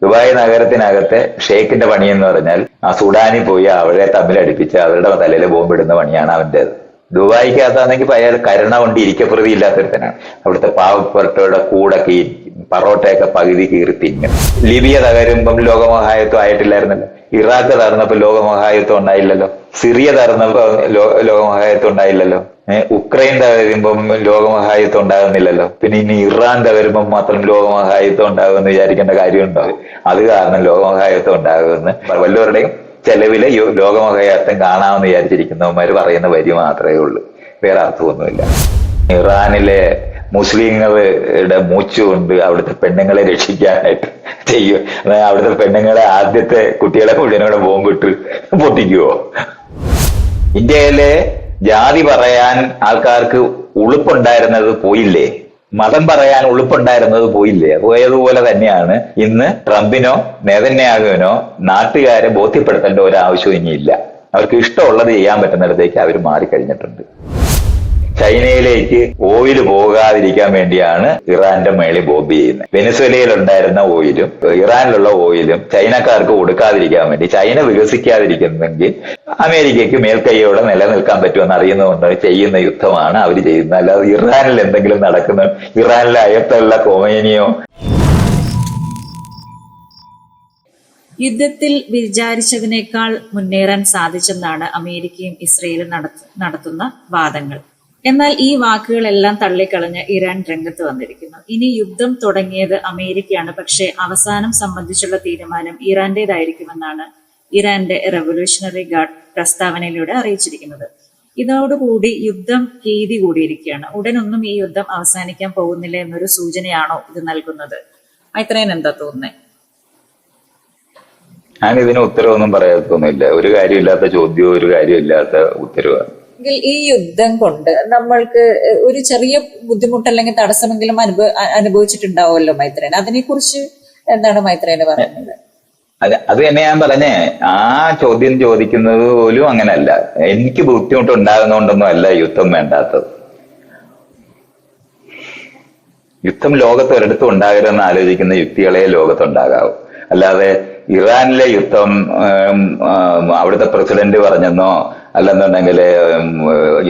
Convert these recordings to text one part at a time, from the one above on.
Dubai നഗരത്തിനകത്തെ ഷേഖിന്റെ പണി എന്ന് പറഞ്ഞാൽ ആ സുഡാനിൽ പോയി അവരെ തമ്മിലടിപ്പിച്ച് അവരുടെ തലയിൽ ബോംബിടുന്ന പണിയാണ് അവന്റേത്. ദുബായിക്കകത്താണെങ്കിൽ അയാൾ കരുണ കൊണ്ട് ഇരിക്കപ്രതി ഇല്ലാത്തൊരുത്തനാണ്. അവിടുത്തെ പാവപ്പെട്ടവരുടെ കൂടൊക്കെ ഈ പറോട്ടയൊക്കെ പകുതി കീറി തിന്നും. ലിബിയ തകരുമ്പം ലോകമഹായുത്വം ആയിട്ടില്ലായിരുന്നല്ലോ. ഇറാഖ് തകർന്നപ്പോ ലോകമഹായുത്വം ഉണ്ടായില്ലല്ലോ. സിറിയ തകർന്നപ്പോ ലോകമഹായുത്വം ഉണ്ടായില്ലല്ലോ. ഉക്രൈൻ തകരുമ്പം ലോകമഹായുത്വം ഉണ്ടാകുന്നില്ലല്ലോ. പിന്നെ ഇനി ഇറാൻ തകരുമ്പം മാത്രം ലോകമഹായുത്വം ഉണ്ടാകുമെന്ന് വിചാരിക്കേണ്ട കാര്യമുണ്ടോ? അത് കാരണം ലോകമഹായുത്വം ഉണ്ടാകുമെന്ന് വല്ലവരുടെയും ചെലവില് ലോകമഹായുത്വം കാണാമെന്ന് വിചാരിച്ചിരിക്കുന്നവന്മാര് പറയുന്ന വരി മാത്രമേ ഉള്ളൂ. വേറെ അർത്ഥമൊന്നുമില്ല. ഇറാനിലെ മുസ്ലിങ്ങളുടെ മൂച്ചുകൊണ്ട് അവിടുത്തെ പെണ്ണുങ്ങളെ രക്ഷിക്കാനായിട്ട് ചെയ്യും. അവിടുത്തെ പെണ്ണുങ്ങളെ ആദ്യത്തെ കുട്ടികളെ മുഴുവനോടെ ബോംബിട്ട് പൊട്ടിക്കുവോ? ഇന്ത്യയിലെ ജാതി പറയാൻ ആൾക്കാർക്ക് ഉളുപ്പുണ്ടായിരുന്നത് പോയില്ലേ? മതം പറയാൻ ഉളുപ്പുണ്ടായിരുന്നത് പോയില്ലേ? പോയതുപോലെ തന്നെയാണ് ഇന്ന് ട്രംപിനോ നെതന്യാഹുവിനോ നാട്ടുകാരെ ബോധ്യപ്പെടുത്തേണ്ട ഒരാവശ്യവും ഇനിയില്ല. അവർക്ക് ഇഷ്ടമുള്ളത് ചെയ്യാൻ പറ്റുന്നിടത്തേക്ക് അവർ മാറിക്കഴിഞ്ഞിട്ടുണ്ട്. ചൈനയിലേക്ക് ഓയിൽ പോകാതിരിക്കാൻ വേണ്ടിയാണ് ഇറാന്റെ മേളിൽ ബോംബ് ചെയ്യുന്നത്. വെനസ്വേലയിൽ ഉണ്ടായിരുന്ന ഓയിലും ഇറാനിലുള്ള ഓയിലും ചൈനക്കാർക്ക് കൊടുക്കാതിരിക്കാൻ വേണ്ടി, ചൈന വികസിക്കാതിരിക്കുന്നെങ്കിൽ അമേരിക്കയ്ക്ക് മേൽക്കൈയോടെ നിലനിൽക്കാൻ പറ്റുമെന്ന് അറിയുന്നതുകൊണ്ട് ചെയ്യുന്ന യുദ്ധമാണ് അവർ ചെയ്യുന്നത്. അല്ലാതെ ഇറാനിൽ എന്തെങ്കിലും നടക്കുന്ന, ഇറാനിലെ അയത്തുള്ള കൊമേനിയോ യുദ്ധത്തിൽ വിചാരിച്ചതിനേക്കാൾ മുന്നേറാൻ സാധിച്ചെന്നാണ് അമേരിക്കയും ഇസ്രയേലും നടത്തുന്ന വാദങ്ങൾ. എന്നാൽ ഈ വാക്കുകളെല്ലാം തള്ളിക്കളഞ്ഞ് ഇറാൻ രംഗത്ത് വന്നിരിക്കുന്നു. ഇനി യുദ്ധം തുടങ്ങിയത് അമേരിക്കയാണ്, പക്ഷേ അവസാനം സംബന്ധിച്ചുള്ള തീരുമാനം ഇറാന്റേതായിരിക്കുമെന്നാണ് ഇറാന്റെ റെവല്യൂഷണറി ഗാർഡ് പ്രസ്താവനയിലൂടെ അറിയിച്ചിരിക്കുന്നത്. ഇതോടുകൂടി യുദ്ധം ഭീതി കൂടിയിരിക്കുകയാണ്. ഉടനൊന്നും ഈ യുദ്ധം അവസാനിക്കാൻ പോകുന്നില്ല എന്നൊരു സൂചനയാണോ ഇത് നൽകുന്നത്? മൈത്രേയൻ എന്താ തോന്നുന്നത്? ഞാൻ ഇതിന് ഉത്തരവൊന്നും പറയാത്തൊന്നുമില്ല. ഒരു കാര്യമില്ലാത്ത ചോദ്യവും ഒരു കാര്യമില്ലാത്ത ഉത്തരവാണ്. ഈ യുദ്ധം കൊണ്ട് നമ്മൾക്ക് ഒരു ചെറിയ ബുദ്ധിമുട്ട് അല്ലെങ്കിൽ തടസ്സമെങ്കിലും അനുഭവിച്ചിട്ടുണ്ടാവുമല്ലോ മൈത്രേയൻ. അതിനെ കുറിച്ച് എന്താണ് മൈത്രേയന് പറയുന്നത്? അത് തന്നെ ഞാൻ പറഞ്ഞേ. ആ ചോദ്യം ചോദിക്കുന്നത് പോലും അങ്ങനല്ല. എനിക്ക് ബുദ്ധിമുട്ട് ഉണ്ടാകുന്നതുകൊണ്ടൊന്നും അല്ല യുദ്ധം വേണ്ടാത്തത്. യുദ്ധം ലോകത്ത് ഒരിടത്തും ഉണ്ടാകരുതെന്ന് ആലോചിക്കുന്ന യുക്തികളെ ലോകത്തുണ്ടാകാവൂ. അല്ലാതെ ഇറാനിലെ യുദ്ധം അവിടുത്തെ പ്രസിഡന്റ് പറഞ്ഞെന്നോ, അല്ലെന്നുണ്ടെങ്കിൽ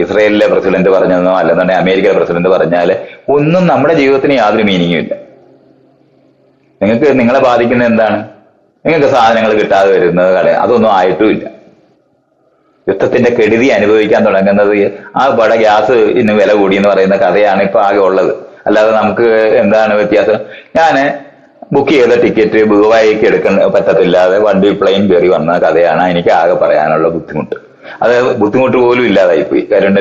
ഇസ്രയേലിലെ പ്രസിഡന്റ് പറഞ്ഞെന്നോ, അല്ലെന്നുണ്ടെങ്കിൽ അമേരിക്കയിലെ പ്രസിഡന്റ് പറഞ്ഞാല് ഒന്നും നമ്മുടെ ജീവിതത്തിന് യാതൊരു മീനിങ്ങും ഇല്ല. നിങ്ങൾക്ക് നിങ്ങളെ ബാധിക്കുന്ന എന്താണ്? നിങ്ങൾക്ക് സാധനങ്ങൾ കിട്ടാതെ വരുന്നത് അതൊന്നും ആയിട്ടുമില്ല. യുദ്ധത്തിന്റെ കെടുതി അനുഭവിക്കാൻ തുടങ്ങുന്നത് ആ ഇവിടെ ഗ്യാസ് ഇന്ന് വില കൂടി എന്ന് പറയുന്ന കഥയാണ് ഇപ്പൊ ആകെ ഉള്ളത്. അല്ലാതെ നമുക്ക് എന്താണ് വ്യത്യാസം? ഞാന് ബുക്ക് ചെയ്ത ടിക്കറ്റ് ദുബായിക്ക് എടുക്കാൻ പറ്റത്തില്ലാതെ വണ്ടി പ്ലെയിൻ കയറി വന്ന കഥയാണ് എനിക്ക് ആകെ പറയാനുള്ള ബുദ്ധിമുട്ട്. അത് ബുദ്ധിമുട്ട് പോലും ഇല്ലാതായിപ്പോയി. കാരണം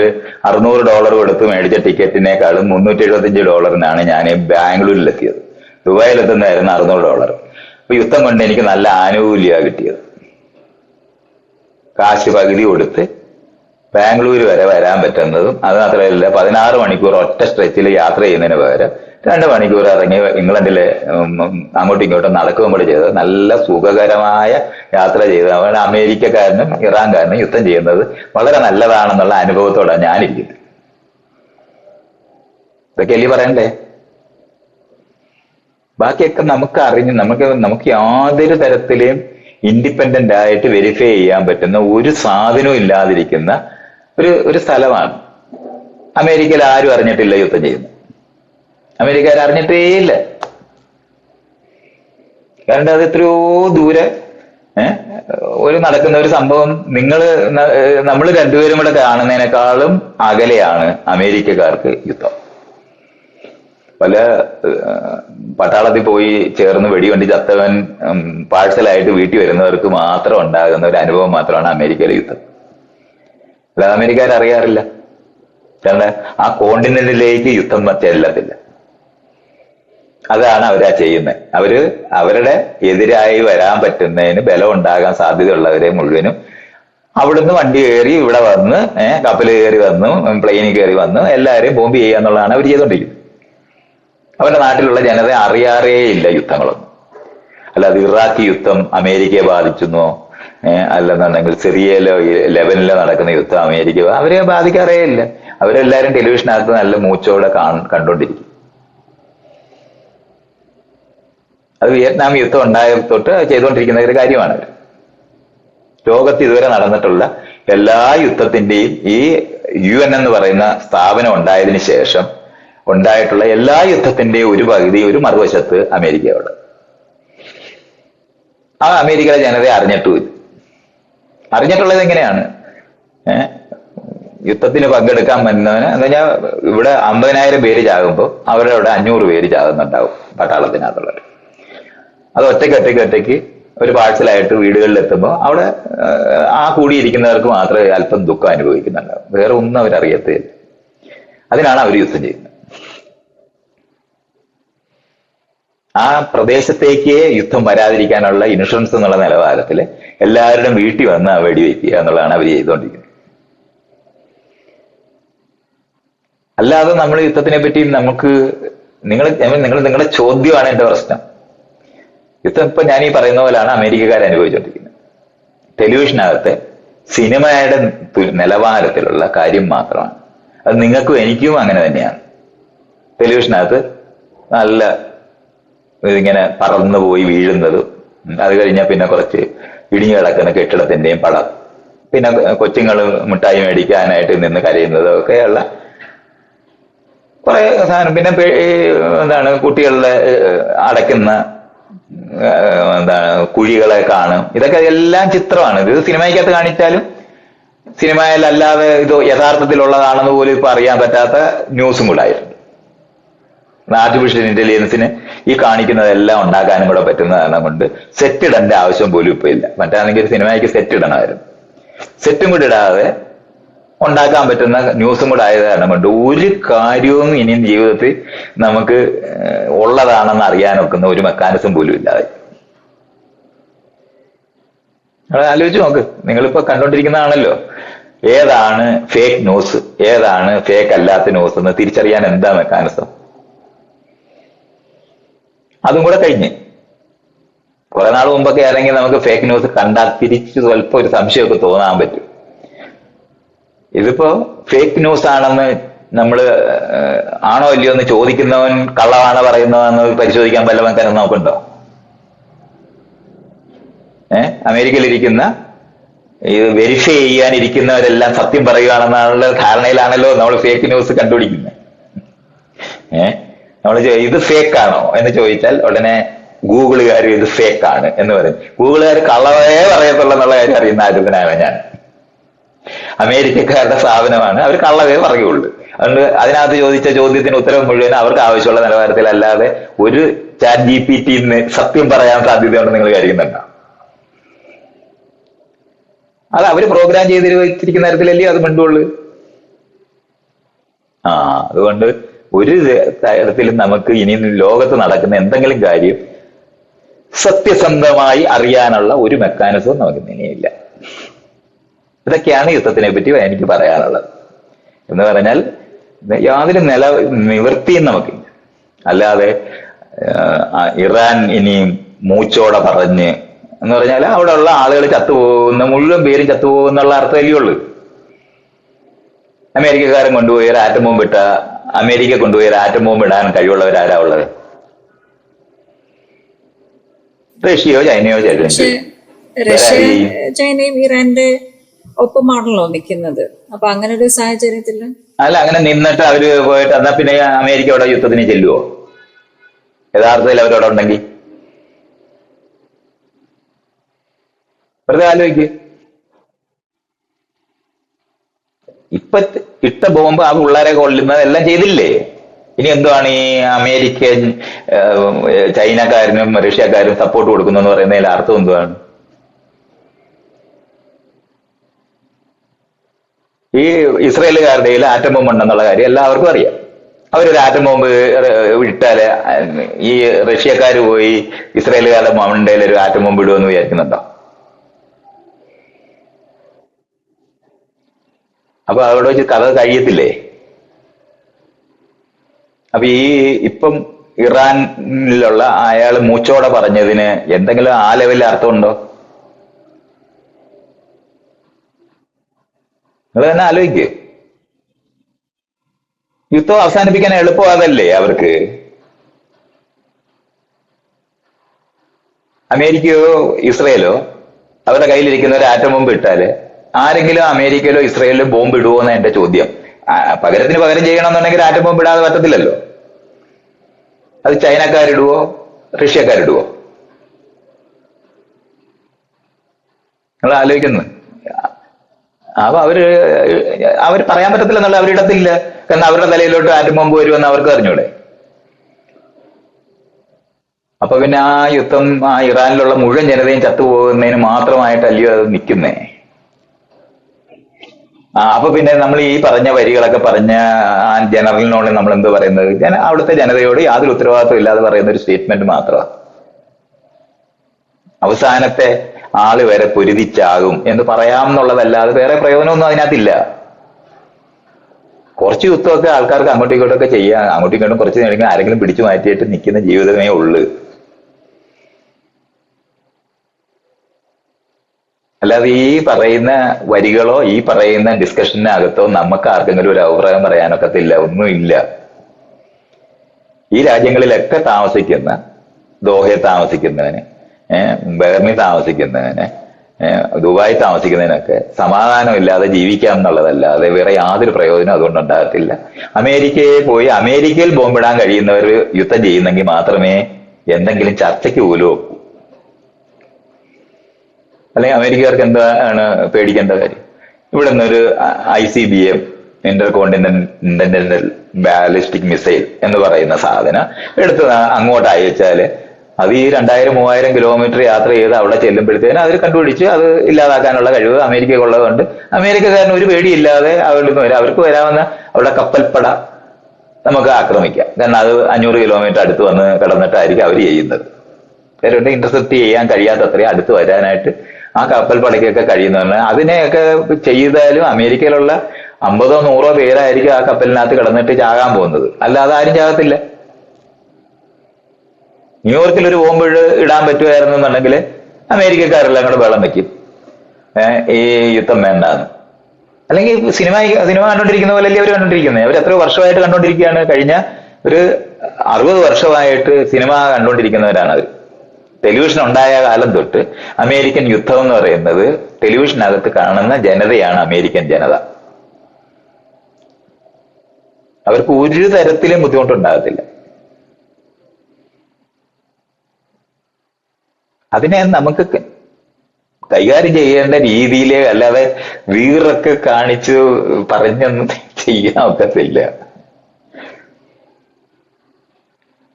$600 കൊടുത്ത് മേടിച്ച ടിക്കറ്റിനേക്കാളും $375 ഞാൻ ബാംഗ്ലൂരിലെത്തിയത്. ദുബായിലെത്തുന്നതായിരുന്നു $600. അപ്പൊ യുദ്ധം കൊണ്ട് എനിക്ക് നല്ല ആനുകൂല്യമാണ് കിട്ടിയത്. കാശ് പകുതി കൊടുത്ത് ബാംഗ്ലൂർ വരെ വരാൻ പറ്റുന്നതും, അത് മാത്രമല്ല 16 മണിക്കൂർ ഒറ്റ സ്ട്രെച്ചിൽ യാത്ര ചെയ്യുന്നതിന് പകരം 2 മണിക്കൂർ ഇറങ്ങി ഇംഗ്ലണ്ടിലെ അങ്ങോട്ടും ഇങ്ങോട്ടും നടക്കുകയും കൂടെ ചെയ്തത് നല്ല സുഖകരമായ യാത്ര ചെയ്തതാണ്. അമേരിക്കക്കാരനും ഇറാൻകാരനും യുദ്ധം ചെയ്യുന്നത് വളരെ നല്ലതാണെന്നുള്ള അനുഭവത്തോടാണ് ഞാനിരിക്കുന്നത്. ഇതൊക്കെ അല്ലേ പറയണ്ടേ? ബാക്കിയൊക്കെ നമുക്ക് നമുക്ക് യാതൊരു തരത്തിലും ഇൻഡിപെൻഡന്റ് ആയിട്ട് വെരിഫൈ ചെയ്യാൻ പറ്റുന്ന ഒരു സാധനവും ഇല്ലാതിരിക്കുന്ന ഒരു സ്ഥലമാണ്. അമേരിക്കയിൽ ആരും അറിഞ്ഞിട്ടില്ല യുദ്ധം ചെയ്യുന്നു. അമേരിക്കക്കാർ അറിഞ്ഞിട്ടേ ഇല്ല. കാരണം അത് എത്രയോ ദൂരെ ഒരു നടക്കുന്ന ഒരു സംഭവം നമ്മൾ രണ്ടുപേരും കൂടെ കാണുന്നതിനേക്കാളും അകലെയാണ് അമേരിക്കക്കാർക്ക് യുദ്ധം. പല പട്ടാളത്തിൽ പോയി ചേർന്ന് വെടിവണ്ടി ചത്തവൻ പാഴ്സലായിട്ട് വീട്ടിൽ വരുന്നവർക്ക് മാത്രം ഉണ്ടാകുന്ന ഒരു അനുഭവം മാത്രമാണ് അമേരിക്കയിലെ യുദ്ധം. അല്ലാതെ അമേരിക്കക്കാർ അറിയാറില്ല. കാരണം ആ കോണ്ടിനെന്റിലേക്ക് യുദ്ധം ചെല്ലത്തില്ല. അതാണ് അവരാ ചെയ്യുന്നത്. അവരുടെ എതിരായി വരാൻ പറ്റുന്നതിന് ബലം ഉണ്ടാകാൻ സാധ്യതയുള്ളവരെ മുഴുവനും അവിടുന്ന് വണ്ടി കയറി ഇവിടെ വന്ന് കപ്പൽ കയറി വന്നു, പ്ലെയിനിൽ കയറി വന്നു, എല്ലാവരെയും ബോംബ് ചെയ്യാന്നുള്ളതാണ് അവർ ചെയ്തുകൊണ്ടിരിക്കുന്നത്. അവരുടെ നാട്ടിലുള്ള ജനത അറിയാറേ ഇല്ല യുദ്ധങ്ങളൊന്നും. അല്ലാതെ ഇറാഖ് യുദ്ധം അമേരിക്കയെ ബാധിച്ചെന്നോ, അല്ലെന്നുണ്ടെങ്കിൽ സിറിയയിലോ ലെബനിലോ നടക്കുന്ന യുദ്ധം അവരെ ബാധിക്കാറേ ഇല്ല. അവരെല്ലാരും ടെലിവിഷനകത്ത് നല്ല മൂച്ചോടെ കണ്ടോണ്ടിരിക്കും. അത് വിയറ്റ്നാം യുദ്ധം ഉണ്ടായ തൊട്ട് ചെയ്തുകൊണ്ടിരിക്കുന്ന ഒരു കാര്യമാണ്. ലോകത്ത് ഇതുവരെ നടന്നിട്ടുള്ള എല്ലാ യുദ്ധത്തിന്റെയും ഈ UN എന്ന് പറയുന്ന സ്ഥാപനം ഉണ്ടായതിനു ശേഷം ഉണ്ടായിട്ടുള്ള എല്ലാ യുദ്ധത്തിന്റെയും ഒരു പകുതി ഒരു മറുവശത്ത് അമേരിക്കയോട്. ആ അമേരിക്കയിലെ ജനതയെ അറിഞ്ഞിട്ടുമില്ല. അറിഞ്ഞിട്ടുള്ളത് എങ്ങനെയാണ്? യുദ്ധത്തിന് പങ്കെടുക്കാൻ വരുന്നവന് എന്ന് പറഞ്ഞാൽ ഇവിടെ 50,000 പേര് ചാകുമ്പോൾ അവരുടെ അവിടെ 500 പേര് ചാകുന്നുണ്ടാവും പട്ടാളത്തിനകത്തുള്ളവർ. അത് ഒറ്റയ്ക്ക് ഒരു പാഴ്സലായിട്ട് വീടുകളിൽ എത്തുമ്പോൾ അവിടെ ആ കൂടിയിരിക്കുന്നവർക്ക് മാത്രമേ അല്പം ദുഃഖം അനുഭവിക്കുന്നുണ്ടാവും. വേറെ ഒന്നും അവരറിയത്തില്ല. അതിനാണ് അവർ യുദ്ധം ചെയ്യുന്നത്. ആ പ്രദേശത്തേക്ക് യുദ്ധം വരാതിരിക്കാനുള്ള ഇൻഷുറൻസ് എന്നുള്ള നിലവാരത്തിൽ എല്ലാവരുടെയും വീട്ടിൽ വന്ന് വെടിവെക്കുക എന്നുള്ളതാണ് അവർ ചെയ്തുകൊണ്ടിരിക്കുന്നത്. അല്ലാതെ നമ്മൾ യുദ്ധത്തിനെ പറ്റി നമുക്ക് നിങ്ങളുടെ ചോദ്യമാണ് എന്റെ പ്രശ്നം. യുദ്ധം ഇപ്പൊ ഞാൻ ഈ പറയുന്ന പോലെയാണ് അമേരിക്കക്കാർ അനുഭവിച്ചുകൊണ്ടിരിക്കുന്നത്. ടെലിവിഷനകത്തെ സിനിമയുടെ നിലവാരത്തിലുള്ള കാര്യം മാത്രമാണ്. അത് നിങ്ങൾക്കും എനിക്കും അങ്ങനെ തന്നെയാണ്. ടെലിവിഷനകത്ത് നല്ല ഇങ്ങനെ പറന്നു പോയി വീഴുന്നതും, അത് കഴിഞ്ഞാൽ പിന്നെ കുറച്ച് ഇടിഞ്ഞു കിടക്കുന്ന കെട്ടിടത്തിന്റെയും പടം, പിന്നെ കൊച്ചുങ്ങൾ മിഠായി മേടിക്കാനായിട്ട് നിന്ന് കരയുന്നതും ഒക്കെയുള്ള കുറെ സാധനം, പിന്നെ എന്താണ് കുട്ടികളുടെ അടയ്ക്കുന്ന കുഴികളെ കാണും. ഇതൊക്കെ എല്ലാം ചിത്രമാണ്. ഇത് സിനിമയ്ക്കകത്ത് കാണിച്ചാലും സിനിമയിലല്ലാതെ ഇത് യഥാർത്ഥത്തിലുള്ളതാണെന്ന് പോലും ഇപ്പൊ അറിയാൻ പറ്റാത്ത ന്യൂസും കൂടെ ആയിരുന്നു. ആർട്ടിഫിഷ്യൽ ഇന്റലിജൻസിന് ഈ കാണിക്കുന്നതെല്ലാം ഉണ്ടാക്കാനും കൂടെ പറ്റുന്ന കാരണം കൊണ്ട് സെറ്റ് ഇടേണ്ട ആവശ്യം പോലും ഇപ്പൊ ഇല്ല. മറ്റാണെങ്കിൽ സിനിമയ്ക്ക് സെറ്റ് ഇടണമായിരുന്നു. സെറ്റും കൂടി ഇടാതെ ഉണ്ടാക്കാൻ പറ്റുന്ന ന്യൂസും കൂടെ ആയത് കാരണം കൊണ്ട് ഒരു കാര്യവും ഇനിയും ജീവിതത്തിൽ നമുക്ക് ഉള്ളതാണെന്ന് അറിയാനൊക്കുന്ന ഒരു മെക്കാനിസം പോലും ഇല്ലാതെ. ആലോചിച്ച് നോക്ക്. നിങ്ങളിപ്പോ കണ്ടോണ്ടിരിക്കുന്നതാണല്ലോ, ഏതാണ് ഫേക്ക് ന്യൂസ്, ഏതാണ് ഫേക്ക് അല്ലാത്ത ന്യൂസ് എന്ന് തിരിച്ചറിയാൻ എന്താ മെക്കാനിസം? അതും കൂടെ കഴിഞ്ഞ് കുറെ നാൾ മുമ്പൊക്കെ ആണെങ്കിൽ നമുക്ക് ഫേക്ക് ന്യൂസ് കണ്ടാൽ തിരിച്ച് സ്വല്പം ഒരു സംശയമൊക്കെ തോന്നാൻ പറ്റും. ഇതിപ്പോ ഫേക്ക് ന്യൂസ് ആണെന്ന് നമ്മൾ ആണോ ഇല്ലയോ എന്ന് ചോദിക്കുന്നവൻ കള്ളമാണോ പറയുന്നതെന്ന് പരിശോധിക്കാൻ വല്ല മെക്കാനിസം നോക്കുന്നുണ്ടോ? അമേരിക്കയിലിരിക്കുന്ന ഇത് വെരിഫൈ ചെയ്യാനിരിക്കുന്നവരെല്ലാം സത്യം പറയുകയാണെന്നുള്ള ധാരണയിലാണല്ലോ നമ്മൾ ഫേക്ക് ന്യൂസ് കണ്ടുപിടിക്കുന്നത്. നമ്മൾ ഇത് ഫേക്ക് ആണോ എന്ന് ചോദിച്ചാൽ ഉടനെ ഗൂഗിളുകാർ ഇത് ഫേക്ക് ആണ് എന്ന് പറയും. ഗൂഗിളുകാർ കള്ളവേ പറയത്തുള്ള എന്നുള്ള കാര്യം അറിയുന്ന ആദ്യത്തിനാണ് ഞാൻ. അമേരിക്കക്കാരുടെ സ്ഥാപനമാണ്, അവർ കള്ളവേ പറയുള്ളൂ. അതുകൊണ്ട് അതിനകത്ത് ചോദിച്ച ചോദ്യത്തിന് ഉത്തരവ് മുഴുവൻ അവർക്ക് ആവശ്യമുള്ള നിലവാരത്തിലല്ലാതെ ഒരു ചാറ്റ് GPT സത്യം പറയാൻ സാധ്യതയുണ്ടെന്ന് നിങ്ങൾ കരുതുന്നുണ്ടോ? അത് അവര് പ്രോഗ്രാം ചെയ്ത് വെച്ചിരിക്കുന്ന തരത്തിലല്ലേ അത് മിണ്ടുള്ളൂ. അതുകൊണ്ട് ഒരു തരത്തിലും നമുക്ക് ഇനി ലോകത്ത് നടക്കുന്ന എന്തെങ്കിലും കാര്യം സത്യസന്ധമായി അറിയാനുള്ള ഒരു മെക്കാനിസവും നമുക്ക് ഇനിയില്ല. ഇതൊക്കെയാണ് യുദ്ധത്തിനെ പറ്റി എനിക്ക് പറയാനുള്ളത്. എന്ന് പറഞ്ഞാൽ യാതൊരു നിവൃത്തിയും നമുക്കില്ല. അല്ലാതെ ഇറാൻ ഇനിയും മൂച്ചോടെ പറഞ്ഞ് എന്ന് പറഞ്ഞാൽ അവിടെ ഉള്ള ആളുകൾ ചത്തുപോകുന്ന മുഴുവൻ പേരും ചത്തുപോകുന്നുള്ള അർത്ഥമല്ലേ ഉള്ളൂ. അമേരിക്കക്കാരൻ കൊണ്ടുപോയി ഒരു ആറ്റം ബോംബ് ഇട്ട അമേരിക്ക കൊണ്ടുപോയി ഒരു ആറ്റം ബോംബ് ഇടാൻ കഴിവുള്ളവരാരാ ഉള്ളത്? റഷ്യയോ ചൈനയോ ചൈനയും ഇറാന്റെ ഒപ്പമാണല്ലോ നിൽക്കുന്നത്. അപ്പൊ അങ്ങനെ ഒരു സാഹചര്യത്തിൽ അല്ല, അങ്ങനെ നിന്നിട്ട് അവര് പോയിട്ട് എന്നാ പിന്നെ അമേരിക്ക അവിടെ യുദ്ധത്തിന് ചെല്ലുവോ? യഥാർത്ഥത്തിൽ അവരവിടെ ഉണ്ടെങ്കിൽ വെറുതെ ആലോചിക്ക്. ഇപ്പൊ ഇട്ട ബോംബ് ആ പിള്ളേരെ കൊല്ലുന്നത് എല്ലാം ചെയ്തില്ലേ? ഇനി എന്തുവാണ് ഈ അമേരിക്കൻ ചൈനക്കാരനും റഷ്യക്കാരും സപ്പോർട്ട് കൊടുക്കുന്നു എന്ന് പറയുന്നതിൽ അർത്ഥം എന്തുവാണ്? ഈ ഇസ്രയേലുകാരുടെ ആറ്റം ബോംബ് ഉണ്ടെന്നുള്ള കാര്യം എല്ലാവർക്കും അറിയാം. അവരൊരു ആറ്റം ബോംബ് ഇട്ടാല് ഈ റഷ്യക്കാർ പോയി ഇസ്രയേലുകാരുടെ മണ്ടയിൽ ഒരു ആറ്റം ബോംബ് ഇടുമെന്ന് വിചാരിക്കുന്നുണ്ടോ? അപ്പൊ അവിടെ വെച്ച് കഥ കഴിയത്തില്ലേ? അപ്പൊ ഈ ഇപ്പം ഇറാനിലുള്ള അയാൾ മൂച്ചോടെ പറഞ്ഞതിന് എന്തെങ്കിലും ആ ലെവലിൽ അർത്ഥമുണ്ടോ? നിങ്ങൾ തന്നെ ആലോചിക്ക്. യുദ്ധം അവസാനിപ്പിക്കാൻ എളുപ്പം അതല്ലേ അവർക്ക്? അമേരിക്കയോ ഇസ്രയേലോ അവരുടെ കയ്യിലിരിക്കുന്ന ഒരു ആറ്റം ബോംബ് ഇട്ടാല് ആരെങ്കിലും അമേരിക്കയിലോ ഇസ്രയേലിലോ ബോംബ് ഇടുവോ എന്നാ എന്റെ ചോദ്യം. പകരത്തിന് പകരം ചെയ്യണമെന്നുണ്ടെങ്കിൽ ആറ്റം ബോംബ് ഇടാതെ പറ്റത്തില്ലല്ലോ. അത് ചൈനക്കാരിടുവോ റഷ്യക്കാരിടുവോ? നിങ്ങൾ ആലോചിക്കുന്നത്. അപ്പൊ അവര് പറയാൻ പറ്റത്തില്ല എന്നുള്ള അവരിടത്തില്ല. കാരണം അവരുടെ തലയിലോട്ട് ആറ്റം ബോംബ് വരുമെന്ന് അവർക്ക് അറിഞ്ഞൂടെ. അപ്പൊ പിന്നെ ആ യുദ്ധം ആ ഇറാനിലുള്ള മുഴുവൻ ജനതയും ചത്തുപോകുന്നതിന് മാത്രമായിട്ടല്ലയോ അത് നിൽക്കുന്നേ. അപ്പൊ പിന്നെ നമ്മൾ ഈ പറഞ്ഞ വരികളൊക്കെ പറഞ്ഞ ആ ജനറലിനോട് നമ്മൾ എന്ത് പറയുന്നത്? അവിടുത്തെ ജനതയോട് യാതൊരു ഉത്തരവാദിത്വം ഇല്ലാതെ പറയുന്ന ഒരു സ്റ്റേറ്റ്മെന്റ് മാത്രമാണ്. അവസാനത്തെ ആള് വരെ പൊരുതിച്ചാകും എന്ന് പറയാമെന്നുള്ളതല്ലാതെ വേറെ പ്രയോജനമൊന്നും അതിനകത്തില്ല. കുറച്ച് യുദ്ധമൊക്കെ ആൾക്കാർക്ക് അങ്ങോട്ടും ഇങ്ങോട്ടൊക്കെ ചെയ്യാം. അങ്ങോട്ടും ഇങ്ങോട്ടും കുറച്ച് നേരം ആരെങ്കിലും പിടിച്ചു മാറ്റിയിട്ട് നിൽക്കുന്ന ജീവിതമേ ഉള്ളു. അല്ലാതെ ഈ പറയുന്ന വരികളോ ഈ പറയുന്ന ഡിസ്കഷനകത്തോ നമുക്ക് ആർക്കെങ്കിലും ഒരു അഭിപ്രായം പറയാനൊക്കത്തില്ല. ഒന്നുമില്ല. ഈ രാജ്യങ്ങളിലൊക്കെ താമസിക്കുന്ന ദോഹയിൽ താമസിക്കുന്നവന്, ബെർണി താമസിക്കുന്നവന്, ദുബായി താമസിക്കുന്നതിനൊക്കെ സമാധാനമില്ലാതെ ജീവിക്കാം എന്നുള്ളതല്ലാതെ വേറെ യാതൊരു പ്രയോജനം അതുകൊണ്ടുണ്ടാകത്തില്ല. അമേരിക്കയിൽ പോയി അമേരിക്കയിൽ ബോംബിടാൻ കഴിയുന്നവർ യുദ്ധം ചെയ്യുന്നെങ്കിൽ മാത്രമേ എന്തെങ്കിലും ചർച്ചയ്ക്ക് പോലും ഒക്കൂ. അല്ലെങ്കിൽ അമേരിക്കക്കാർക്ക് എന്താണ് പേടിക്കേണ്ട കാര്യം? ഇവിടെ നിന്നൊരു ICBM Inter continental ballistic missile എന്ന് പറയുന്ന സാധനം എടുത്ത് അങ്ങോട്ട് അയച്ചാല് അത് ഈ 2000-3000 കിലോമീറ്റർ യാത്ര ചെയ്ത് അവിടെ ചെല്ലുമ്പോഴത്തേന് അവർ കണ്ടുപിടിച്ച് അത് ഇല്ലാതാക്കാനുള്ള കഴിവ് അമേരിക്കക്കുള്ളതുകൊണ്ട് അമേരിക്കക്കാരന് ഒരു പേടിയില്ലാതെ അവർക്ക് വരാവുന്ന അവിടെ കപ്പൽപ്പട നമുക്ക് ആക്രമിക്കാം. കാരണം അത് 500 കിലോമീറ്റർ അടുത്ത് വന്ന് കിടന്നിട്ടായിരിക്കും അവർ ചെയ്യുന്നത്. അവരുടെ ഇന്റർസെപ്റ്റ് ചെയ്യാൻ കഴിയാത്തത്രയും അടുത്ത് വരാനായിട്ട് ആ കപ്പൽപ്പടയ്ക്കൊക്കെ കഴിയുന്നതാണ്. അതിനെയൊക്കെ ചെയ്താലും അമേരിക്കയിലുള്ള 50-100 പേരായിരിക്കും ആ കപ്പലിനകത്ത് കിടന്നിട്ട് ചാകാൻ പോകുന്നത്. അല്ലാതെ ആരും ചാകത്തില്ല. ന്യൂയോർക്കിൽ ഒരു ബോംബ് ഇടാൻ പറ്റുമായിരുന്നെന്നുണ്ടെങ്കിൽ അമേരിക്കക്കാരെല്ലാം കൂടെ വെള്ളം വെക്കും, ഈ യുദ്ധം വേണ്ടാന്ന്. അല്ലെങ്കിൽ സിനിമ കണ്ടോണ്ടിരിക്കുന്ന പോലെയല്ലേ അവർ കണ്ടോണ്ടിരിക്കുന്നത്? അവർ എത്രയോ വർഷമായിട്ട് കണ്ടോണ്ടിരിക്കുകയാണ്. കഴിഞ്ഞ ഒരു 60 വർഷമായിട്ട് സിനിമ കണ്ടോണ്ടിരിക്കുന്നവരാണ് അവർ. ടെലിവിഷൻ ഉണ്ടായ കാലം തൊട്ട് അമേരിക്കൻ യുദ്ധം എന്ന് പറയുന്നത് ടെലിവിഷനകത്ത് കാണുന്ന ജനതയാണ് അമേരിക്കൻ ജനത. അവർക്ക് ഒരു തരത്തിലും ബുദ്ധിമുട്ടുണ്ടാകത്തില്ല. അതിനെ നമുക്ക് കൈകാര്യം ചെയ്യേണ്ട രീതിയിലെ അല്ലാതെ വീറൊക്കെ കാണിച്ച് പറഞ്ഞൊന്നും ചെയ്യാൻ ഒക്കത്തില്ല.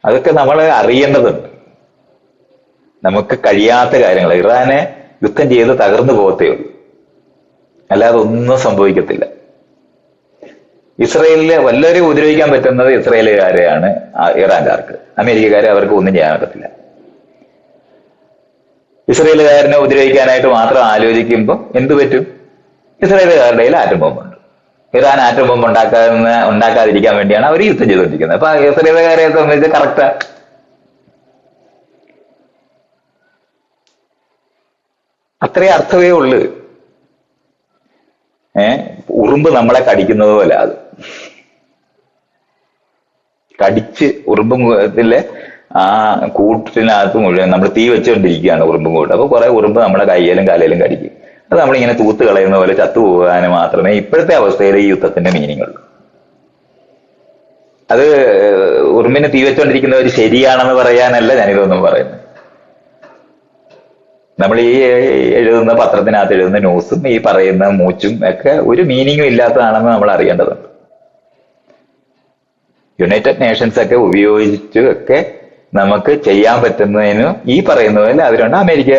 അതൊക്കെ നമ്മൾ അറിയേണ്ടതുണ്ട്. നമുക്ക് കഴിയാത്ത കാര്യങ്ങൾ. ഇറാനെ യുദ്ധം ചെയ്ത് തകർന്നു പോകത്തേ ഉള്ളൂ, അല്ലാതെ ഒന്നും സംഭവിക്കത്തില്ല. ഇസ്രയേലിലെ വല്ലവരെയും ഉപദ്രവിക്കാൻ പറ്റുന്നത് ഇസ്രയേലുകാരെയാണ്, ഇറാൻകാർക്ക്. അമേരിക്കക്കാരെ അവർക്ക് ഒന്നും ചെയ്യാൻ പറ്റത്തില്ല. ഇസ്രയേലുകാരനെ ഉപദ്രവിക്കാനായിട്ട് മാത്രം ആലോചിക്കുമ്പോൾ എന്തു പറ്റും? ഇസ്രയേലുകാരുടെ കയ്യിൽ ആറ്റം ബോംബുണ്ട്. ഇറാൻ ആറ്റം ബോംബ് ഉണ്ടാക്കാതിരിക്കാൻ വേണ്ടിയാണ് അവർ യുദ്ധം ചെയ്തുകൊണ്ടിരിക്കുന്നത്. അപ്പൊ ഇസ്രയേലുകാരെ സംബന്ധിച്ച് കറക്റ്റാ. അത്രേ അർത്ഥമേ ഉള്ളു. ഉറുമ്പ് നമ്മളെ കടിക്കുന്നത് പോലെ അത് കടിച്ച് ഉറുമ്പും ആ കൂട്ടിനകത്ത് മുഴുവൻ നമ്മൾ തീ വെച്ചുകൊണ്ടിരിക്കുകയാണ് ഉറുമ്പും കൂട്ട്. അപ്പൊ കുറെ ഉറുമ്പ് നമ്മുടെ കയ്യിലും കാലയിലും കടിക്കും. അത് നമ്മളിങ്ങനെ തൂത്ത് കളയുന്ന പോലെ ചത്തുപോകാൻ മാത്രമേ ഇപ്പോഴത്തെ അവസ്ഥയിൽ ഈ യുദ്ധത്തിന്റെ മീനിങ് ഉള്ളൂ. അത് ഉറുമ്പിന് തീ വെച്ചുകൊണ്ടിരിക്കുന്നവർ ശരിയാണെന്ന് പറയാനല്ല ഞാനിതൊന്നും പറയുന്നത്. നമ്മൾ ഈ എഴുതുന്ന പത്രത്തിനകത്ത് എഴുതുന്ന ന്യൂസും ഈ പറയുന്ന മൂച്ചും ഒക്കെ ഒരു മീനിങ്ങും ഇല്ലാത്തതാണെന്ന് നമ്മൾ അറിയേണ്ടതുണ്ട്. യുണൈറ്റഡ് നേഷൻസ് ഒക്കെ ഉപയോഗിച്ച് ഒക്കെ നമുക്ക് ചെയ്യാൻ പറ്റുന്നതിന് ഈ പറയുന്ന പോലെ അതിലുണ്ട്. അമേരിക്ക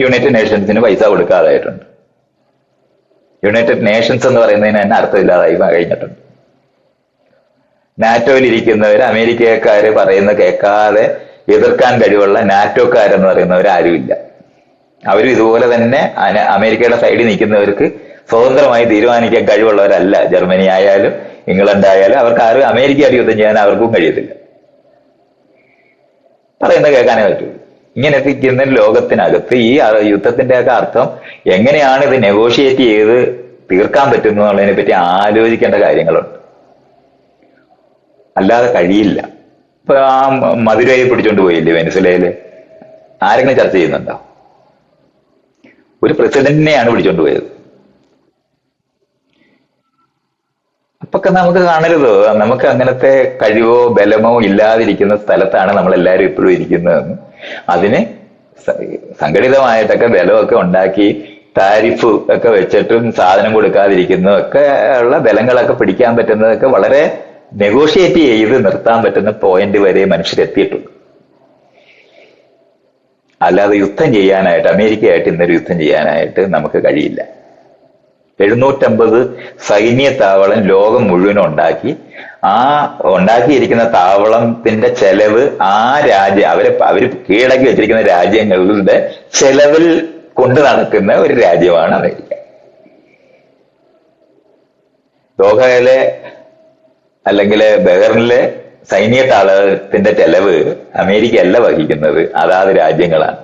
യുണൈറ്റഡ് നേഷൻസിന് പൈസ കൊടുക്കാതായിട്ടുണ്ട്. യുണൈറ്റഡ് നേഷൻസ് എന്ന് പറയുന്നതിന് തന്നെ അർത്ഥമില്ലാതായി കഴിഞ്ഞിട്ടുണ്ട്. നാറ്റോയിൽ ഇരിക്കുന്നവർ അമേരിക്കക്കാര് പറയുന്ന കേൾക്കാതെ എതിർക്കാൻ കഴിവുള്ള നാറ്റോക്കാരെന്ന് പറയുന്നവർ ആരുമില്ല. അവരും ഇതുപോലെ തന്നെ അമേരിക്കയുടെ സൈഡിൽ നിൽക്കുന്നവർക്ക് സ്വതന്ത്രമായി തീരുമാനിക്കാൻ കഴിവുള്ളവരല്ല. ജർമ്മനി ആയാലും ഇംഗ്ലണ്ട് ആയാലും അവർക്ക് ആരും അമേരിക്കയായിട്ട് യുദ്ധം ചെയ്യാൻ അവർക്കും കഴിയത്തില്ല. പറയുന്നത് കേൾക്കാനേ പറ്റുള്ളൂ. ഇങ്ങനെയൊക്കെ ഇരിക്കുന്ന ലോകത്തിനകത്ത് ഈ യുദ്ധത്തിന്റെ ഒക്കെ അർത്ഥം എങ്ങനെയാണ് ഇത് നെഗോഷിയേറ്റ് ചെയ്ത് തീർക്കാൻ പറ്റുന്നു എന്നുള്ളതിനെ പറ്റി ആലോചിക്കേണ്ട കാര്യങ്ങളുണ്ട്. അല്ലാതെ കഴിയില്ല. ഇപ്പൊ ആ മധുരയെ പിടിച്ചോണ്ട് പോയില്ലേ വെനിസുലയില്? ആരെങ്കിലും ചർച്ച ചെയ്യുന്നുണ്ടോ? ഒരു പ്രസിഡന്റിനെയാണ് പിടിച്ചോണ്ട് പോയത്. അപ്പൊക്കെ നമുക്ക് കാണരുതോ, നമുക്ക് അങ്ങനത്തെ കഴിവോ ബലമോ ഇല്ലാതിരിക്കുന്ന സ്ഥലത്താണ് നമ്മളെല്ലാവരും ഇപ്പോഴും ഇരിക്കുന്നതെന്ന്. അതിന് സംഘടിതമായിട്ടൊക്കെ ബലമൊക്കെ ഉണ്ടാക്കി താരിഫ് ഒക്കെ വെച്ചിട്ടും സാധനം കൊടുക്കാതിരിക്കുന്നതും ഒക്കെ ഉള്ള ബലങ്ങളൊക്കെ പിടിക്കാൻ പറ്റുന്നതൊക്കെ വളരെ നെഗോഷിയേറ്റ് ചെയ്ത് നിർത്താൻ പറ്റുന്ന പോയിന്റ് വരെ മനുഷ്യരെത്തിയിട്ടുണ്ട്. അല്ലാതെ യുദ്ധം ചെയ്യാനായിട്ട്, അമേരിക്കയായിട്ട് ഇന്നൊരു യുദ്ധം ചെയ്യാനായിട്ട് നമുക്ക് കഴിയില്ല. 750 സൈന്യ താവളം ലോകം മുഴുവനും ഉണ്ടാക്കി. ആ ഉണ്ടാക്കിയിരിക്കുന്ന താവളത്തിന്റെ ചെലവ് ആ അവര് കീഴടക്കി വെച്ചിരിക്കുന്ന രാജ്യങ്ങളുടെ ചെലവിൽ കൊണ്ട് നടക്കുന്ന ഒരു രാജ്യമാണ് അമേരിക്ക. ദോഹയിലെ അല്ലെങ്കിൽ ബഹറിനിലെ സൈന്യ താവളത്തിന്റെ ചെലവ് അമേരിക്ക അല്ല വഹിക്കുന്നത്, അതാത് രാജ്യങ്ങളാണ്.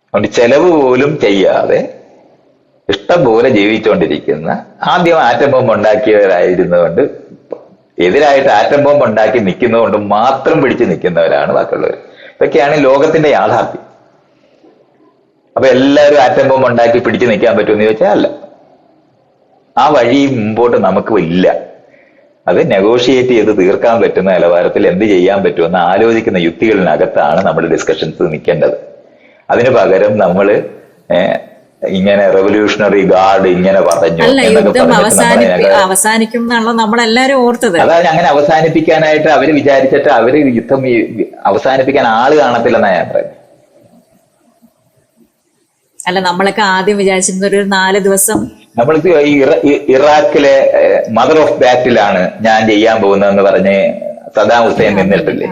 അതുകൊണ്ട് ചെലവ് പോലും ചെയ്യാതെ ഇഷ്ടം പോലെ ജീവിച്ചുകൊണ്ടിരിക്കുന്ന, ആദ്യം ആറ്റം ബോംബ് ഉണ്ടാക്കിയവരായിരുന്നുകൊണ്ട് എതിരായിട്ട് ആറ്റം ബോംബ് ഉണ്ടാക്കി നിൽക്കുന്നതുകൊണ്ട് മാത്രം പിടിച്ചു നിൽക്കുന്നവരാണ് ബാക്കിയുള്ളവർ. ഇതൊക്കെയാണ് ലോകത്തിന്റെ യാഥാർത്ഥ്യം. അപ്പൊ എല്ലാവരും ആറ്റം ബോംബ് ഉണ്ടാക്കി പിടിച്ചു നിൽക്കാൻ പറ്റുമെന്ന് ചോദിച്ചാൽ അല്ല. ആ വഴി മുമ്പോട്ട് നമുക്ക് ഇല്ല. അത് നെഗോഷിയേറ്റ് ചെയ്ത് തീർക്കാൻ പറ്റുന്ന നിലവാരത്തിൽ എന്ത് ചെയ്യാൻ പറ്റുമെന്ന് ആലോചിക്കുന്ന യുക്തികളിനകത്താണ് നമ്മുടെ ഡിസ്കഷൻസ് നിൽക്കേണ്ടത്. അതിന് പകരം നമ്മള് ഇങ്ങനെ റെവല്യൂഷണറി ഗാർഡ് ഇങ്ങനെ പറഞ്ഞു അവസാനിക്കും എന്നാണല്ലോ നമ്മളെല്ലാരും ഓർത്തത്. അതായത് അങ്ങനെ അവസാനിപ്പിക്കാനായിട്ട് അവര് വിചാരിച്ചിട്ട് അവര് യുദ്ധം അവസാനിപ്പിക്കാൻ ആള് കാണത്തില്ലെന്നാ ഞാൻ പറയുന്നത്. അല്ല, നമ്മളൊക്കെ ആദ്യം വിചാരിച്ചിരുന്ന ഒരു 4 ദിവസം നമ്മൾക്ക് ഇറാഖിലെ മദർ ഓഫ് ബാറ്റിലാണ് ഞാൻ ചെയ്യാൻ പോകുന്നതെന്ന് പറഞ്ഞ് സദാം ഹുസൈൻ നിന്നിട്ടില്ലേ?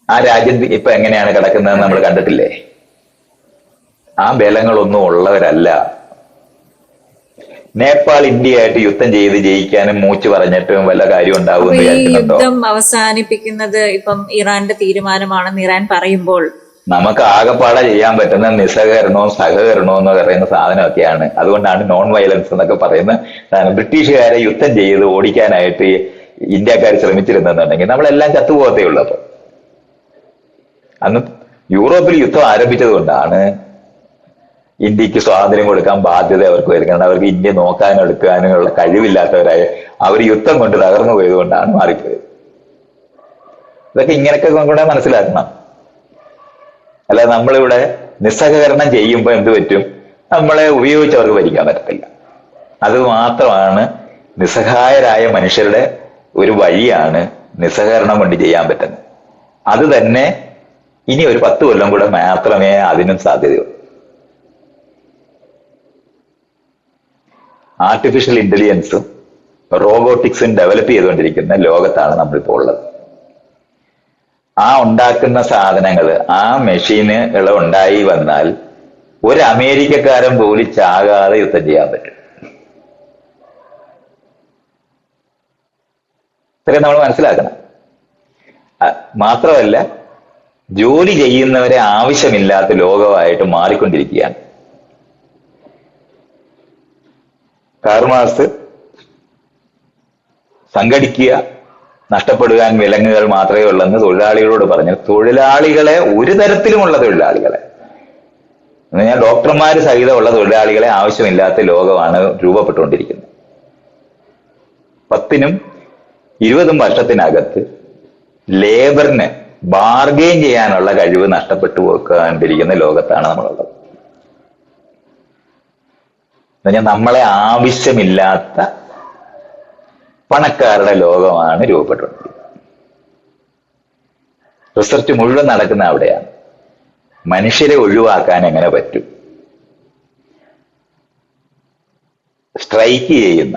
ആ രാജ്യം ഇപ്പൊ എങ്ങനെയാണ് കിടക്കുന്നതെന്ന് നമ്മൾ കണ്ടിട്ടില്ലേ? ആ ബലങ്ങളൊന്നും ഉള്ളവരല്ല. നേപ്പാൾ ഇന്ത്യയായിട്ട് യുദ്ധം ചെയ്ത് ജയിക്കാനും മൂച്ച് പറഞ്ഞിട്ടും വല്ല കാര്യം ഉണ്ടാവും. യുദ്ധം അവസാനിപ്പിക്കുന്നത് ഇപ്പം ഇറാന്റെ തീരുമാനമാണെന്ന് ഇറാൻ പറയുമ്പോൾ നമുക്ക് ആകെപ്പാടെ ചെയ്യാൻ പറ്റുന്ന നിസ്സഹകരണവും സഹകരണവും എന്ന് പറയുന്ന സാധനമൊക്കെയാണ്. അതുകൊണ്ടാണ് നോൺ വയലൻസ് എന്നൊക്കെ പറയുന്ന സാധനം. ബ്രിട്ടീഷുകാരെ യുദ്ധം ചെയ്ത് ഓടിക്കാനായിട്ട് ഇന്ത്യക്കാർ ശ്രമിച്ചിരുന്നെന്നുണ്ടെങ്കിൽ നമ്മളെല്ലാം ചത്തുപോകത്തേ ഉള്ളൂ. അപ്പൊ അന്ന് യൂറോപ്പിൽ യുദ്ധം ആരംഭിച്ചത് കൊണ്ടാണ് ഇന്ത്യക്ക് സ്വാതന്ത്ര്യം കൊടുക്കാൻ ബാധ്യത അവർക്ക് വരുന്നത്. അവർക്ക് ഇന്ത്യ നോക്കാനും എടുക്കാനും ഉള്ള കഴിവില്ലാത്തവരായ അവർ യുദ്ധം കൊണ്ട് തകർന്നു പോയത് കൊണ്ടാണ് മാറിപ്പോയത്. ഇതൊക്കെ ഇങ്ങനെയൊക്കെ കൂടെ മനസ്സിലാക്കണം. അല്ല, നമ്മളിവിടെ നിസ്സഹകരണം ചെയ്യുമ്പോൾ എന്ത് പറ്റും? നമ്മളെ ഉപയോഗിച്ച് അവർക്ക് ഭരിക്കാൻ പറ്റത്തില്ല. അത് മാത്രമാണ് നിസ്സഹായരായ മനുഷ്യരുടെ ഒരു വഴിയാണ് നിസ്സഹകരണം കൊണ്ട് ചെയ്യാൻ പറ്റുന്നത്. അത് തന്നെ ഇനി ഒരു 10 കൊല്ലം കൂടെ മാത്രമേ അതിനും സാധ്യതയുള്ളൂ. ആർട്ടിഫിഷ്യൽ ഇന്റലിജൻസും റോബോട്ടിക്സും ഡെവലപ്പ് ചെയ്തുകൊണ്ടിരിക്കുന്ന ലോകത്താണ് നമ്മളിപ്പോൾ ഉള്ളത്. ആ ഉണ്ടാക്കുന്ന സാധനങ്ങൾ, ആ മെഷീനുകൾ ഉണ്ടായി വന്നാൽ ഒരു അമേരിക്കക്കാരൻ പോലും ചാകാതെ യുദ്ധം ചെയ്യാൻ പറ്റും. ഇത്രയും നമ്മൾ മനസ്സിലാക്കണം. മാത്രമല്ല, ജോലി ചെയ്യുന്നവരെ ആവശ്യമില്ലാത്ത ലോകമായിട്ട് മാറിക്കൊണ്ടിരിക്കുകയാണ്. കാർൽ മാർക്സ് സംഘടിക്കുക, നഷ്ടപ്പെടുവാൻ വിലങ്ങുകൾ മാത്രമേ ഉള്ളെന്ന് തൊഴിലാളികളോട് പറഞ്ഞു. തൊഴിലാളികളെ, ഒരു തരത്തിലുമുള്ള തൊഴിലാളികളെ, ഞാൻ ഡോക്ടർമാര് സഹിതമുള്ള തൊഴിലാളികളെ ആവശ്യമില്ലാത്ത ലോകമാണ് രൂപപ്പെട്ടുകൊണ്ടിരിക്കുന്നത്. 10 20 വർഷത്തിനകത്ത് ലേബറിന് ബാർഗെയിൻ ചെയ്യാനുള്ള കഴിവ് നഷ്ടപ്പെട്ടു പോയിക്കൊണ്ടിരിക്കുന്ന ലോകത്താണ് നമ്മളുള്ളത്. എന്നുവെച്ചാൽ നമ്മളെ ആവശ്യമില്ലാത്ത പണക്കാരുടെ ലോകമാണ് രൂപപ്പെട്ടുകൊണ്ടിരിക്കുന്നത്. റിസർച്ച് മുഴുവൻ നടക്കുന്ന അവിടെയാണ്. മനുഷ്യരെ ഒഴിവാക്കാൻ എങ്ങനെ പറ്റും? സ്ട്രൈക്ക് ചെയ്യുന്ന,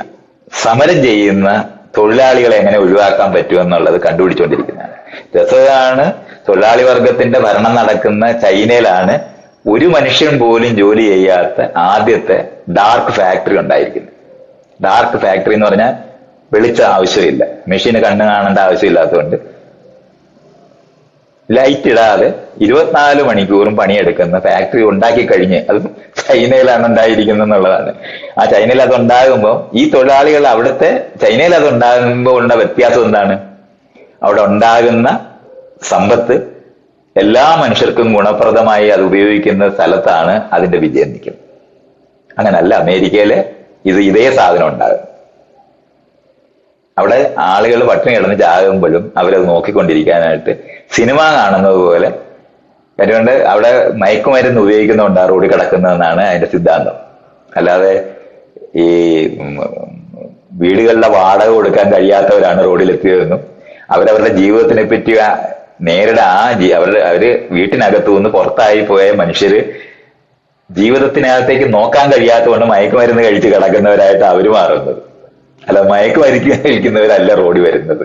സമരം ചെയ്യുന്ന തൊഴിലാളികളെ എങ്ങനെ ഒഴിവാക്കാൻ പറ്റുമെന്നുള്ളത് കണ്ടുപിടിച്ചുകൊണ്ടിരിക്കുന്നതാണ്. രസമാണ്. തൊഴിലാളി വർഗത്തിന്റെ ഭരണം നടക്കുന്ന ചൈനയിലാണ് ഒരു മനുഷ്യൻ പോലും ജോലി ചെയ്യാത്ത ആദ്യത്തെ ഡാർക്ക് ഫാക്ടറി ഉണ്ടായിരിക്കുന്നത്. ഡാർക്ക് ഫാക്ടറി എന്ന് പറഞ്ഞാൽ വെളിച്ചം ആവശ്യമില്ല, മെഷീന് കണ്ണ് കാണേണ്ട ആവശ്യമില്ലാത്തതുകൊണ്ട് ലൈറ്റ് ഇടാതെ 24 മണിക്കൂറും പണിയെടുക്കുന്ന ഫാക്ടറി ഉണ്ടാക്കി കഴിഞ്ഞ്, അത് ചൈനയിലാണ് ഉണ്ടായിരിക്കുന്നത് എന്നുള്ളതാണ്. ആ ചൈനയിൽ അത് ഉണ്ടാകുമ്പോൾ ഈ തൊഴിലാളികൾ അവിടുത്തെ ചൈനയിൽ അത് ഉണ്ടാകുമ്പോൾ ഉള്ള വ്യത്യാസം എന്താണ്? അവിടെ ഉണ്ടാകുന്ന സമ്പത്ത് എല്ലാ മനുഷ്യർക്കും ഗുണപ്രദമായി അത് ഉപയോഗിക്കുന്ന സ്ഥലത്താണ് അതിന്റെ വിജയം നിൽക്കുന്നത്. അങ്ങനല്ല അമേരിക്കയില് ഇതേ സാധനം ഉണ്ടാകും. അവിടെ ആളുകൾ പട്ടിണി കിടന്ന് ചാകുമ്പോഴും അവരത് നോക്കിക്കൊണ്ടിരിക്കാനായിട്ട് സിനിമ കാണുന്നത് പോലെ. അതുകൊണ്ട് അവിടെ മയക്കുമരുന്ന് ഉപയോഗിക്കുന്നുണ്ടാണ് റോഡിൽ കിടക്കുന്നതെന്നാണ് അതിന്റെ സിദ്ധാന്തം. അല്ലാതെ ഈ വീടുകളിലെ വാടക കൊടുക്കാൻ കഴിയാത്തവരാണ് റോഡിലെത്തിയതെന്നും അവരവരുടെ ജീവിതത്തിനെ പറ്റി നേരിടെ അവര് വീട്ടിനകത്തു നിന്ന് പുറത്തായി പോയ മനുഷ്യര് ജീവിതത്തിനകത്തേക്ക് നോക്കാൻ കഴിയാത്തതുകൊണ്ട് മയക്കുമരുന്ന് കഴിച്ച് കിടക്കുന്നവരായിട്ട് അവര് മാറുന്നത്. അല്ല, മയക്കുമരുന്ന് കഴിക്കുന്നവരല്ല റോഡിൽ വരുന്നത്.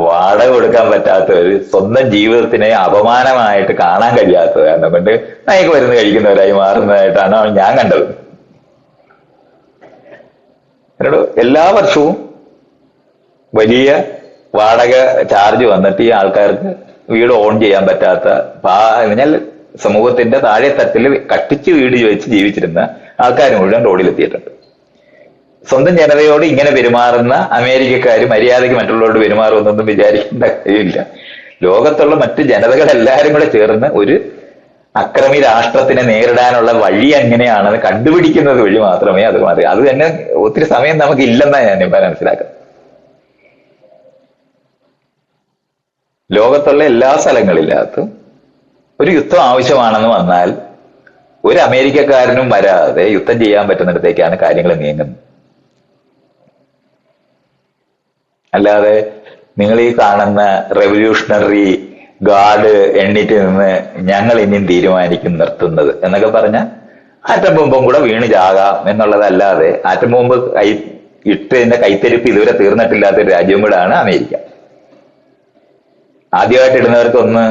വാടക കൊടുക്കാൻ പറ്റാത്തവര്, സ്വന്തം ജീവിതത്തിനെ അപമാനമായിട്ട് കാണാൻ കഴിയാത്തവരാണ് കൊണ്ട് മയക്കുമരുന്ന് കഴിക്കുന്നവരായി മാറുന്നതായിട്ടാണ് ഞാൻ കണ്ടത്. എല്ലാ വർഷവും വലിയ വാടക ചാർജ് വന്നിട്ട് ഈ ആൾക്കാർക്ക് വീട് ഓൺ ചെയ്യാൻ പറ്റാത്ത, എന്നാൽ സമൂഹത്തിന്റെ താഴെ തട്ടിൽ കട്ടിച്ച് വീട് ചോദിച്ച് ജീവിച്ചിരുന്ന ആൾക്കാർ മുഴുവൻ റോഡിലെത്തിയിട്ടുണ്ട്. സ്വന്തം ജനതയോട് ഇങ്ങനെ പെരുമാറുന്ന അമേരിക്കക്കാര് മര്യാദയ്ക്ക് മറ്റുള്ളവരോട് പെരുമാറുമെന്നൊന്നും വിചാരിക്കേണ്ട കാര്യമില്ല. ലോകത്തുള്ള മറ്റ് ജനതകളെല്ലാരും കൂടെ ചേർന്ന് ഒരു അക്രമി രാഷ്ട്രത്തിനെ നേരിടാനുള്ള വഴി എങ്ങനെയാണെന്ന് കണ്ടുപിടിക്കുന്നത് വഴി മാത്രമേ അത് മാറി. അത് തന്നെ ഒത്തിരി സമയം നമുക്ക് ഇല്ലെന്നാണ് ഞാൻ ഇപ്പം മനസ്സിലാക്കുന്നത്. ലോകത്തുള്ള എല്ലാ സ്ഥലങ്ങളില്ലാത്തും ഒരു യുദ്ധം ആവശ്യമാണെന്ന് വന്നാൽ ഒരു അമേരിക്കക്കാരനും വരാതെ യുദ്ധം ചെയ്യാൻ പറ്റുന്നിടത്തേക്കാണ് കാര്യങ്ങൾ നീങ്ങുന്നത്. അല്ലാതെ നിങ്ങൾ ഈ കാണുന്ന റെവല്യൂഷണറി ഗാർഡ് എണ്ണിട്ട് നിന്ന് ഞങ്ങൾ ഇനിയും തീരുമാനിക്കും നിർത്തുന്നത് എന്നൊക്കെ പറഞ്ഞാൽ ആറ്റം ബോംബും കൂടെ വീണ് ചാകാം എന്നുള്ളതല്ലാതെ ആറ്റം ബോംബ് ഇട്ടതിന്റെ കൈത്തരിപ്പ് ഇതുവരെ തീർന്നിട്ടില്ലാത്ത ഒരു രാജ്യവും കൂടെയാണ് അമേരിക്ക. ആദ്യമായിട്ട് ഇടുന്നവർക്ക് ഒന്ന്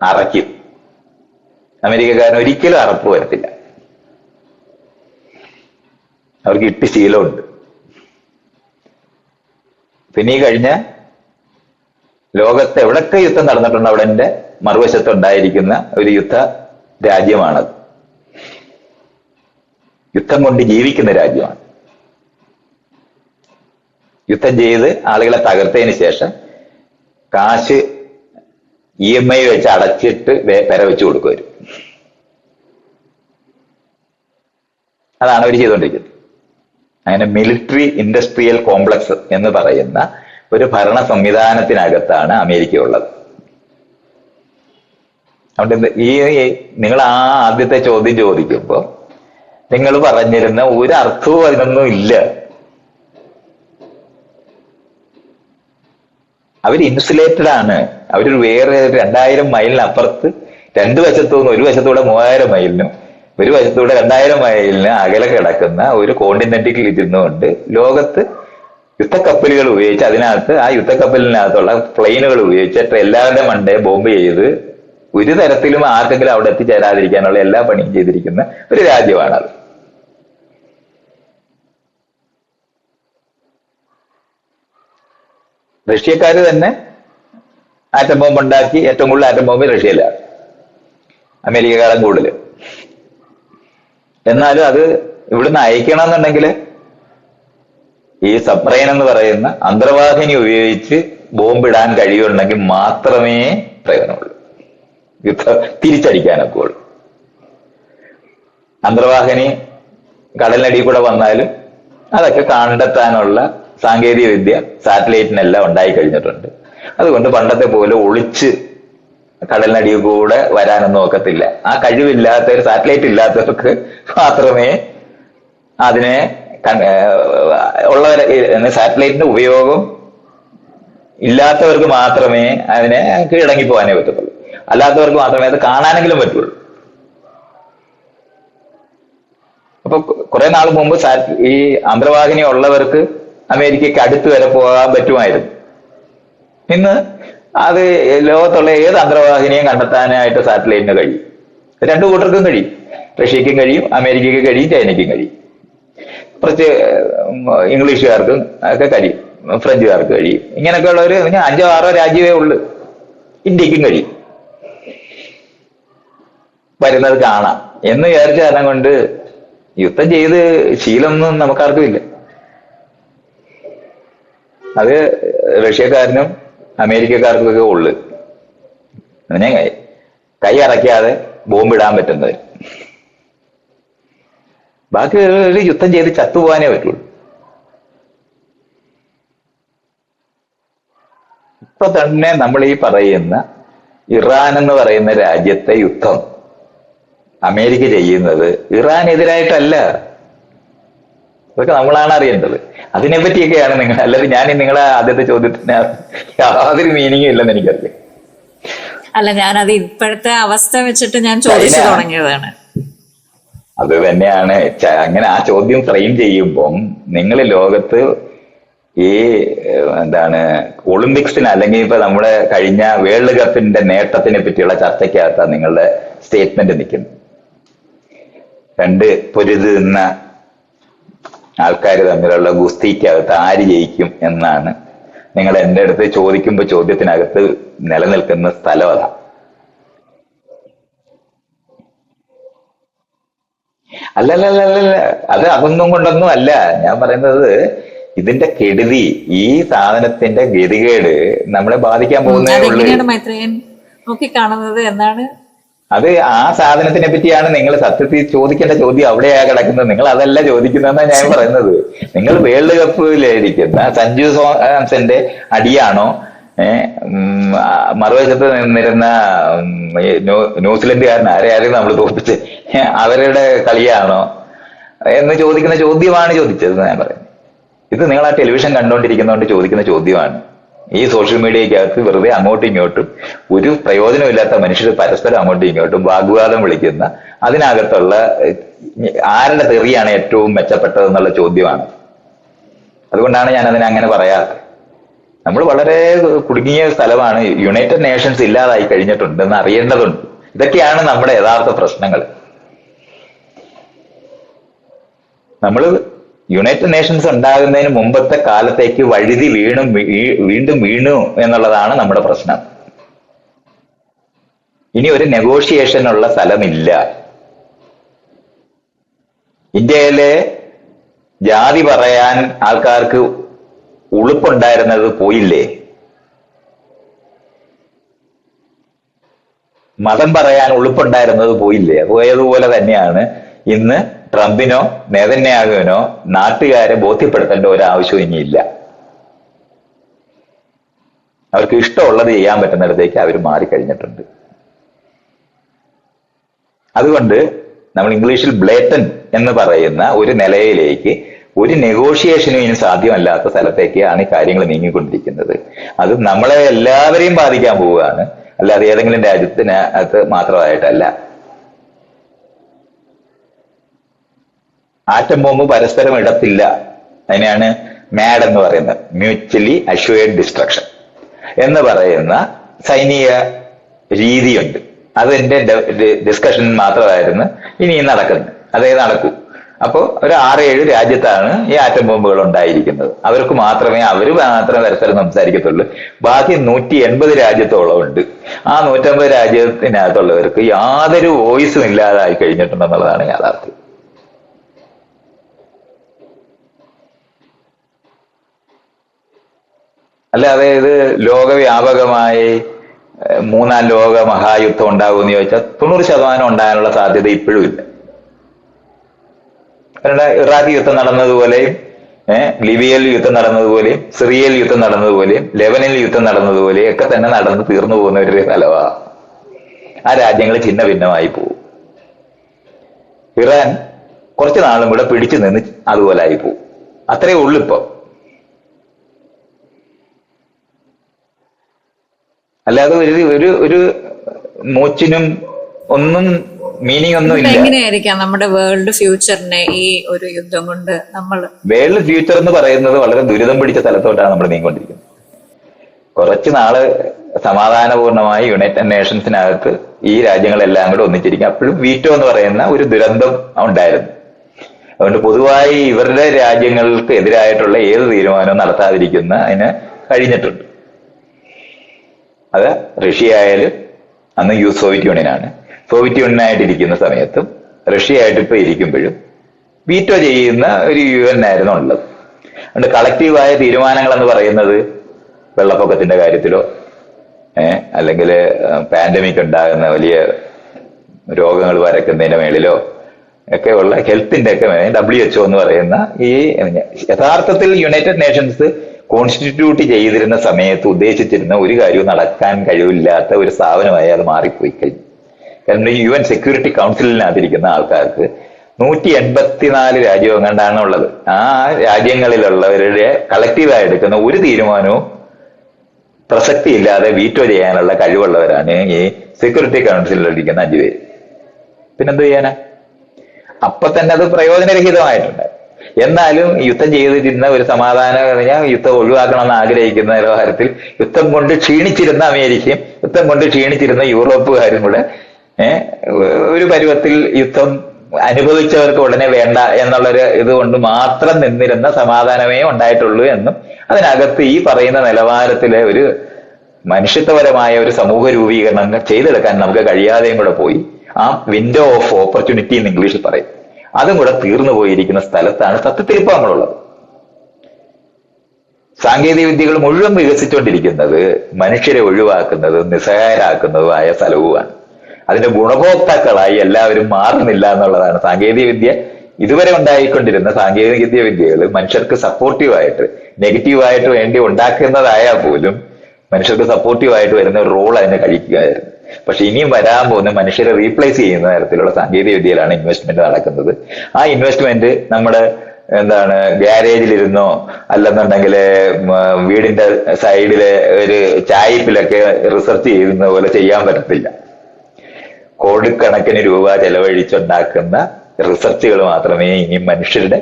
അറയ്ക്കും. അമേരിക്കക്കാരൻ ഒരിക്കലും അറപ്പ് വരത്തില്ല. അവർക്ക് ഇട്ട് ശീലമുണ്ട്. പിന്നെ ഈ കഴിഞ്ഞ ലോകത്ത് എവിടൊക്കെ യുദ്ധം നടന്നിട്ടുണ്ട് അവിടെ മറുവശത്തുണ്ടായിരിക്കുന്ന ഒരു യുദ്ധ രാജ്യമാണത്. യുദ്ധം കൊണ്ട് ജീവിക്കുന്ന രാജ്യമാണ്. യുദ്ധം ചെയ്ത് ആളുകളെ തകർത്തതിന് ശേഷം കാശ് EMI വെച്ച് അടച്ചിട്ട് പെര വെച്ച് കൊടുക്കുവരും. അതാണ് അവർ ചെയ്തുകൊണ്ടിരിക്കുന്നത്. അങ്ങനെ മിലിറ്ററി ഇൻഡസ്ട്രിയൽ കോംപ്ലക്സ് എന്ന് പറയുന്ന ഒരു ഭരണ സംവിധാനത്തിനകത്താണ് അമേരിക്ക ഉള്ളത്. അതുകൊണ്ട് നിങ്ങൾ ആ ആദ്യത്തെ ചോദ്യം ചോദിക്കുമ്പോൾ നിങ്ങൾ പറഞ്ഞിരുന്ന ഒരു അർത്ഥവും അതിനൊന്നും ഇല്ല. അവർ ഇൻസുലേറ്റഡ് ആണ്. അവരൊരു വേറെ 2000 മൈലിനപ്പുറത്ത്, രണ്ടു വശത്തുനിന്ന്, ഒരു വശത്തൂടെ 3000 മൈലിനും ഒരു വശത്തൂടെ 2000 മൈലിന് അകലെ കിടക്കുന്ന ഒരു കോണ്ടിനെന്റിൽ ഇരുന്നുകൊണ്ട് ലോകത്ത് യുദ്ധക്കപ്പലുകൾ ഉപയോഗിച്ച് അതിനകത്ത് ആ യുദ്ധക്കപ്പലിനകത്തുള്ള പ്ലെയിനുകൾ ഉപയോഗിച്ചിട്ട് എല്ലാവരുടെ മണ്ടേ ബോംബ് ചെയ്ത് ഒരു തരത്തിലും ആർക്കെങ്കിലും അവിടെ എത്തിച്ചേരാതിരിക്കാനുള്ള എല്ലാ പണിയും ചെയ്തിരിക്കുന്ന ഒരു രാജ്യമാണത്. റഷ്യക്കാര് തന്നെ ആറ്റം ബോംബ് ഉണ്ടാക്കി. ഏറ്റവും കൂടുതൽ ആറ്റം ബോംബ് റഷ്യയിലാണ്, അമേരിക്കക്കാളും കൂടുതൽ. എന്നാലും അത് ഇവിടുന്ന് അയക്കണമെന്നുണ്ടെങ്കിൽ ഈ സബ്മറൈൻ എന്ന് പറയുന്ന അന്തർവാഹിനി ഉപയോഗിച്ച് ബോംബിടാൻ കഴിയുന്നുണ്ടെങ്കിൽ മാത്രമേ പ്രയോജനമുള്ളൂ, യുദ്ധം തിരിച്ചടിക്കാനൊക്കെ ഉള്ളൂ. അന്തർവാഹിനി കടലിനടിയിൽ കൂടെ വന്നാലും അതൊക്കെ കണ്ടെത്താനുള്ള സാങ്കേതിക വിദ്യ സാറ്റലൈറ്റിനെല്ലാം ഉണ്ടായി കഴിഞ്ഞിട്ടുണ്ട്. അതുകൊണ്ട് പണ്ടത്തെ പോലെ ഒളിച്ച് കടലിനടിയിൽ കൂടെ വരാനൊന്നും ഒക്കത്തില്ല. ആ കഴിവില്ലാത്തവർ, സാറ്റലൈറ്റ് ഇല്ലാത്തവർക്ക് മാത്രമേ അതിനെ ഉള്ളവരെ, സാറ്റലൈറ്റിന്റെ ഉപയോഗം ഇല്ലാത്തവർക്ക് മാത്രമേ അതിനെ കീഴടങ്ങി പോകാനേ പറ്റത്തുള്ളൂ. അല്ലാത്തവർക്ക് മാത്രമേ അത് കാണാനെങ്കിലും പറ്റുള്ളൂ. അപ്പൊ കുറെ നാൾ മുമ്പ് ഈ അന്തർവാഹിനി ഉള്ളവർക്ക് അമേരിക്കയ്ക്ക് അടുത്ത് വരെ പോകാൻ പറ്റുമായിരുന്നു. ഇന്ന് അത് ലോകത്തുള്ള ഏത് അന്തർവാഹിനിയും കണ്ടെത്താനായിട്ട് സാറ്റലൈറ്റിന് കഴിയും. രണ്ടു കൂട്ടർക്കും കഴിയും. റഷ്യക്കും കഴിയും, അമേരിക്കയ്ക്ക് കഴിയും, ചൈനയ്ക്കും കഴിയും. കുറച്ച് ഇംഗ്ലീഷുകാർക്കും ഒക്കെ കഴിയും, ഫ്രഞ്ചുകാർക്ക് കഴിയും. ഇങ്ങനെയൊക്കെ ഉള്ള ഒരു 5-6 രാജ്യമേ ഉള്ളു. ഇന്ത്യക്കും കഴിയും. വരുന്നത് കാണാം എന്ന് വിചാരിച്ച കാരണം കൊണ്ട് യുദ്ധം ചെയ്ത് ശീലമൊന്നും നമുക്കാർക്കും ഇല്ല. അത് റഷ്യക്കാരനും അമേരിക്കക്കാർക്കൊക്കെ ഉള്ളു. ഞാൻ കൈ അറയ്ക്കാതെ ബോംബിടാൻ പറ്റുന്നത്. ബാക്കി ഒരു യുദ്ധം ചെയ്ത് ചത്തുപോകാനേ പറ്റുള്ളൂ. ഇപ്പൊ തന്നെ നമ്മൾ ഈ പറയുന്ന ഇറാൻ എന്ന് പറയുന്ന രാജ്യത്തെ യുദ്ധം അമേരിക്ക ചെയ്യുന്നത് ഇറാനെതിരായിട്ടല്ല. അതൊക്കെ നമ്മളാണ് അറിയേണ്ടത്. അതിനെപ്പറ്റിയൊക്കെയാണ് നിങ്ങൾ, അല്ലാതെ ഞാൻ നിങ്ങളെ ആദ്യത്തെ ചോദ്യത്തിന് യാതൊരു മീനിങ്ങും ഇല്ലെന്ന് എനിക്കറിയാം. അല്ല, ഞാനത് ഇപ്പോഴത്തെ അവസ്ഥ വെച്ചിട്ട് ഞാൻ ചോദിച്ചു തുടങ്ങിയതാണ്. അത് തന്നെയാണ് അങ്ങനെ ആ ചോദ്യം ഫ്രെയിം ചെയ്യുമ്പം നിങ്ങൾ ലോകത്ത് ഈ എന്താണ് ഒളിമ്പിക്സിന് അല്ലെങ്കിൽ ഇപ്പൊ നമ്മുടെ കഴിഞ്ഞ വേൾഡ് കപ്പിന്റെ നേട്ടത്തിനെ പറ്റിയുള്ള ചർച്ചയ്ക്കകത്താണ് നിങ്ങളുടെ സ്റ്റേറ്റ്മെന്റ് നിൽക്കുന്നത്. രണ്ട് പൊരുതുന്ന ആൾക്കാർ തമ്മിലുള്ള ഗുസ്തിക്കകത്ത് ആര് ജയിക്കും എന്നാണ് നിങ്ങൾ എൻ്റെ അടുത്ത് ചോദിക്കുമ്പോൾ ചോദ്യത്തിനകത്ത് നിലനിൽക്കുന്ന സ്ഥലം അതാ. അല്ലല്ലല്ല, അതൊന്നും കൊണ്ടൊന്നും അല്ല ഞാൻ പറയുന്നത്. ഇതിന്റെ കെടുതി, ഈ സാധനത്തിന്റെ ഗതികേട് നമ്മളെ ബാധിക്കാൻ പോകുന്നതേ ഉള്ളൂ. മൈത്രേയൻ നോക്കിക്കാണുന്നത് എന്നാണ്. അത് ആ സാധനത്തിനെ പറ്റിയാണ് നിങ്ങൾ സത്യത്തിൽ ചോദിക്കേണ്ട ചോദ്യം അവിടെയാ കിടക്കുന്നത്. നിങ്ങൾ അതല്ല ചോദിക്കുന്നതെന്നാണ് ഞാൻ പറയുന്നത്. നിങ്ങൾ വേൾഡ് കപ്പിലിരിക്കുന്ന സഞ്ജു സാംസന്റെ അടിയാണോ, മറുവശത്ത് നിന്നിരുന്ന ന്യൂസിലൻഡുകാരൻ ആരെയാരും നമ്മൾ തോൽപ്പിച്ച് അവരുടെ കളിയാണോ എന്ന് ചോദിക്കുന്ന ചോദ്യമാണ് ചോദിച്ചത് ഞാൻ പറയുന്നത്. ഇത് നിങ്ങൾ ആ ടെലിവിഷൻ കണ്ടുകൊണ്ടിരിക്കുന്നതുകൊണ്ട് ചോദിക്കുന്ന ചോദ്യമാണ്. ഈ സോഷ്യൽ മീഡിയക്കകത്ത് വെറുതെ അങ്ങോട്ടും ഇങ്ങോട്ടും ഒരു പ്രയോജനമില്ലാത്ത മനുഷ്യർ പരസ്പരം അങ്ങോട്ടും ഇങ്ങോട്ടും വാഗ്വാദം വിളിക്കുന്ന അതിനകത്തുള്ള ആരുടെ തെറിയാണ് ഏറ്റവും മെച്ചപ്പെട്ടതെന്നുള്ള ചോദ്യമാണ്. അതുകൊണ്ടാണ് ഞാൻ അതിനെ അങ്ങനെ പറയാറ്. നമ്മൾ വളരെ കുടുങ്ങിയ സ്ഥലമാണ്. യുണൈറ്റഡ് നേഷൻസ് ഇല്ലാതായി കഴിഞ്ഞിട്ടുണ്ടെന്ന് അറിയേണ്ടതുണ്ട്. ഇതൊക്കെയാണ് നമ്മുടെ യഥാർത്ഥ പ്രശ്നങ്ങൾ. നമ്മൾ യുണൈറ്റഡ് നേഷൻസ് ഉണ്ടാകുന്നതിന് മുമ്പത്തെ കാലത്തേക്ക് വഴുതി വീണ്ടും വീണു എന്നുള്ളതാണ് നമ്മുടെ പ്രശ്നം. ഇനി ഒരു നെഗോഷിയേഷനുള്ള സ്ഥലമില്ല. ഇന്ത്യയിലെ ജാതി പറയാൻ ആൾക്കാർക്ക് ഉളുപ്പുണ്ടായിരുന്നത് പോയില്ലേ? മതം പറയാൻ ഉളുപ്പുണ്ടായിരുന്നത് പോയില്ലേ? പോയതുപോലെ തന്നെയാണ് ഇന്ന് ട്രംപിനോ നെതന്യാഹുവിനോ നാട്ടുകാരെ ബോധ്യപ്പെടുത്തേണ്ട ഒരാവശ്യവും ഇനിയില്ല. അവർക്ക് ഇഷ്ടമുള്ളത് ചെയ്യാൻ പറ്റുന്നിടത്തേക്ക് അവർ മാറിക്കഴിഞ്ഞിട്ടുണ്ട്. അതുകൊണ്ട് നമ്മൾ ഇംഗ്ലീഷിൽ ബ്ലേറ്റന്റ് എന്ന് പറയുന്ന ഒരു നിലയിലേക്ക് ഒരു നെഗോഷിയേഷനും ഇനി സാധ്യമല്ലാത്ത സ്ഥലത്തേക്കാണ് ഈ കാര്യങ്ങൾ നീങ്ങിക്കൊണ്ടിരിക്കുന്നത്. അത് നമ്മളെ എല്ലാവരെയും ബാധിക്കാൻ പോവുകയാണ്, അല്ലാതെ ഏതെങ്കിലും രാജ്യത്തിനകത്ത് മാത്രമായിട്ടല്ല. ആറ്റം ബോംബ് പരസ്പരം ഇടത്തില്ല. അതിനെയാണ് മാഡ് എന്ന് പറയുന്നത്, മ്യൂച്വലി അഷ്വേർഡ് ഡിസ്ട്രക്ഷൻ എന്ന് പറയുന്ന സൈനിക രീതിയുണ്ട്. അതിന്റെ ഡിസ്കഷൻ മാത്രമായിരുന്നു ഇനിയും നടക്കുന്നത്. അതേ നടക്കൂ. അപ്പോൾ ഒരു 6-7 രാജ്യത്താണ് ഈ ആറ്റം ബോംബുകൾ ഉണ്ടായിരിക്കുന്നത്. അവർക്ക് മാത്രമേ പരസ്പരം സംസാരിക്കത്തുള്ളൂ. ബാക്കി 180 രാജ്യത്തോളം ഉണ്ട്. ആ 150 രാജ്യത്തിനകത്തുള്ളവർക്ക് യാതൊരു വോയിസും ഇല്ലാതായി കഴിഞ്ഞിട്ടുണ്ടെന്നുള്ളതാണ് യാഥാർത്ഥ്യം. അല്ലാതെ ഇത് ലോകവ്യാപകമായി 3-ാം ലോക മഹായുദ്ധം ഉണ്ടാകുമെന്ന് ചോദിച്ചാൽ 90% ഉണ്ടാകാനുള്ള സാധ്യത ഇപ്പോഴും ഇല്ല. ഇറാഖ് യുദ്ധം നടന്നതുപോലെയും ലിബിയയിൽ യുദ്ധം നടന്നതുപോലെയും സിറിയയിൽ യുദ്ധം നടന്നതുപോലെയും ലെബനിൽ യുദ്ധം നടന്നതുപോലെയും ഒക്കെ തന്നെ നടന്ന് തീർന്നു പോകുന്ന ഒരു സ്ഥലമാണ്. ആ രാജ്യങ്ങൾ ഛിന്ന ഭിന്നമായി പോകും. ഇറാൻ കുറച്ചു നാളും കൂടെ പിടിച്ചു നിന്ന് അതുപോലെ ആയി പോകും. അത്രയേ ഉള്ളൂ ഇപ്പൊ. അല്ലാതെ ഒരു മൂച്ചിനും ഒന്നും മീനിങ് ഒന്നും ഇല്ല. എങ്ങനെയായിരിക്കാം നമ്മുടെ വേൾഡ് ഫ്യൂച്ചറിനെ ഈ ഒരു യുദ്ധം കൊണ്ട് നമ്മൾ? വേൾഡ് ഫ്യൂച്ചർ എന്ന് പറയുന്നത് വളരെ ദുരിതം പിടിച്ച സ്ഥലത്തോട്ടാണ് നമ്മൾ നീങ്ങിക്കൊണ്ടിരിക്കുന്നത്. കുറച്ചു നാള് സമാധാനപൂർണമായി യുണൈറ്റഡ് നേഷൻസിനകത്ത് ഈ രാജ്യങ്ങളെല്ലാം കൂടെ ഒന്നിച്ചിരിക്കും. അപ്പോഴും വീറ്റോ എന്ന് പറയുന്ന ഒരു ദുരന്തം ഉണ്ടായിരുന്നു. അതുകൊണ്ട് പൊതുവായി ഇവരുടെ രാജ്യങ്ങൾക്ക് എതിരായിട്ടുള്ള ഏത് തീരുമാനവും നടത്താതിരിക്കുന്ന അതിന് കഴിഞ്ഞിട്ടുണ്ട്. അത് റഷ്യ ആയാലും അന്ന് സോവിയറ്റ് യൂണിയനാണ്. സോവിയറ്റ് യൂണിയനായിട്ടിരിക്കുന്ന സമയത്തും റഷ്യ ആയിട്ട് ഇപ്പൊ ഇരിക്കുമ്പോഴും വീറ്റോ ചെയ്യുന്ന ഒരു UN ആയിരുന്നു ഉള്ളത്. അതുകൊണ്ട് കളക്റ്റീവായ തീരുമാനങ്ങൾ എന്ന് പറയുന്നത് വെള്ളപ്പൊക്കത്തിന്റെ കാര്യത്തിലോ അല്ലെങ്കിൽ പാൻഡമിക് ഉണ്ടാകുന്ന വലിയ രോഗങ്ങൾ പരക്കുന്നതിന്റെ മേളിലോ ഒക്കെ ഉള്ള ഹെൽത്തിന്റെ ഒക്കെ WHO എന്ന് പറയുന്ന ഈ യഥാർത്ഥത്തിൽ യുണൈറ്റഡ് നേഷൻസ് കോൺസ്റ്റിറ്റ്യൂട്ട് ചെയ്തിരുന്ന സമയത്ത് ഉദ്ദേശിച്ചിരുന്ന ഒരു കാര്യവും നടക്കാൻ കഴിവില്ലാത്ത ഒരു സ്ഥാപനമായി അത് മാറിപ്പോയി കഴിഞ്ഞു. കാരണം UN സെക്യൂരിറ്റി കൗൺസിലിനകത്തിരിക്കുന്ന ആൾക്കാർക്ക് 184 രാജ്യം എങ്ങാണ്ടാണ് ഉള്ളത്. ആ രാജ്യങ്ങളിലുള്ളവരുടെ കളക്റ്റീവായി എടുക്കുന്ന ഒരു തീരുമാനവും പ്രസക്തിയില്ലാതെ വീറ്റോ ചെയ്യാനുള്ള കഴിവുള്ളവരാണ് ഈ സെക്യൂരിറ്റി കൗൺസിലിലിരിക്കുന്ന 5 പേര്. പിന്നെന്ത് ചെയ്യാനാ? അപ്പൊ തന്നെ അത് പ്രയോജനരഹിതമായിട്ടുണ്ട്. എന്നാലും യുദ്ധം ചെയ്തിരുന്ന ഒരു സമാധാനം പറഞ്ഞാൽ യുദ്ധം ഒഴിവാക്കണമെന്ന് ആഗ്രഹിക്കുന്ന നിലവാരത്തിൽ യുദ്ധം കൊണ്ട് ക്ഷീണിച്ചിരുന്ന അമേരിക്കയും യുദ്ധം കൊണ്ട് ക്ഷീണിച്ചിരുന്ന യൂറോപ്പുകാരും കൂടെ ഒരു പരുവത്തിൽ യുദ്ധം അനുഭവിച്ചവർക്ക് ഉടനെ വേണ്ട എന്നുള്ളൊരു ഇതുകൊണ്ട് മാത്രം നിന്നിരുന്ന സമാധാനമേ ഉണ്ടായിട്ടുള്ളൂ എന്നും അതിനകത്ത് ഈ പറയുന്ന നിലവാരത്തിലെ ഒരു മനുഷ്യത്വപരമായ ഒരു സമൂഹ രൂപീകരണം ചെയ്തെടുക്കാൻ നമുക്ക് കഴിയാതെയും കൂടെ പോയി. ആ വിൻഡോ ഓഫ് ഓപ്പർച്യൂണിറ്റി എന്ന് ഇംഗ്ലീഷിൽ പറയും, അതും കൂടെ തീർന്നു പോയിരിക്കുന്ന സ്ഥലത്താണ് സത്യത്തിൽ ഇപ്പൊ നമ്മളുള്ളത്. സാങ്കേതിക വിദ്യകൾ മുഴുവൻ വികസിച്ചുകൊണ്ടിരിക്കുന്നത് മനുഷ്യരെ ഒഴിവാക്കുന്നതും നിസ്സഹായരാക്കുന്നതുമായ സ്ഥലവുമാണ്. അതിന്റെ ഗുണഭോക്താക്കളായി എല്ലാവരും മാറുന്നില്ല എന്നുള്ളതാണ്. സാങ്കേതിക വിദ്യ ഇതുവരെ ഉണ്ടായിക്കൊണ്ടിരുന്ന സാങ്കേതിക വിദ്യകൾ മനുഷ്യർക്ക് സപ്പോർട്ടീവായിട്ട് നെഗറ്റീവായിട്ട് വേണ്ടി ഉണ്ടാക്കുന്നതായാൽ പോലും മനുഷ്യർക്ക് സപ്പോർട്ടീവായിട്ട് വരുന്ന ഒരു റോൾ അതിനെ കഴിക്കുകയായിരുന്നു. പക്ഷെ ഇനിയും വരാൻ പോകുന്ന മനുഷ്യരെ റീപ്ലേസ് ചെയ്യുന്ന തരത്തിലുള്ള സാങ്കേതിക വിദ്യയിലാണ് ഇൻവെസ്റ്റ്മെന്റ് നടക്കുന്നത്. ആ ഇൻവെസ്റ്റ്മെന്റ് നമ്മുടെ ഗ്യാരേജിലിരുന്നോ അല്ലെന്നുണ്ടെങ്കിൽ വീടിന്റെ സൈഡിലെ ഒരു ചായപ്പിലൊക്കെ റിസർച്ച് ചെയ്യുന്ന പോലെ ചെയ്യാൻ പറ്റത്തില്ല. കോടിക്കണക്കിന് രൂപ ചെലവഴിച്ചുണ്ടാക്കുന്ന റിസർച്ചുകൾ മാത്രമേ ഇനി മനുഷ്യരുടെ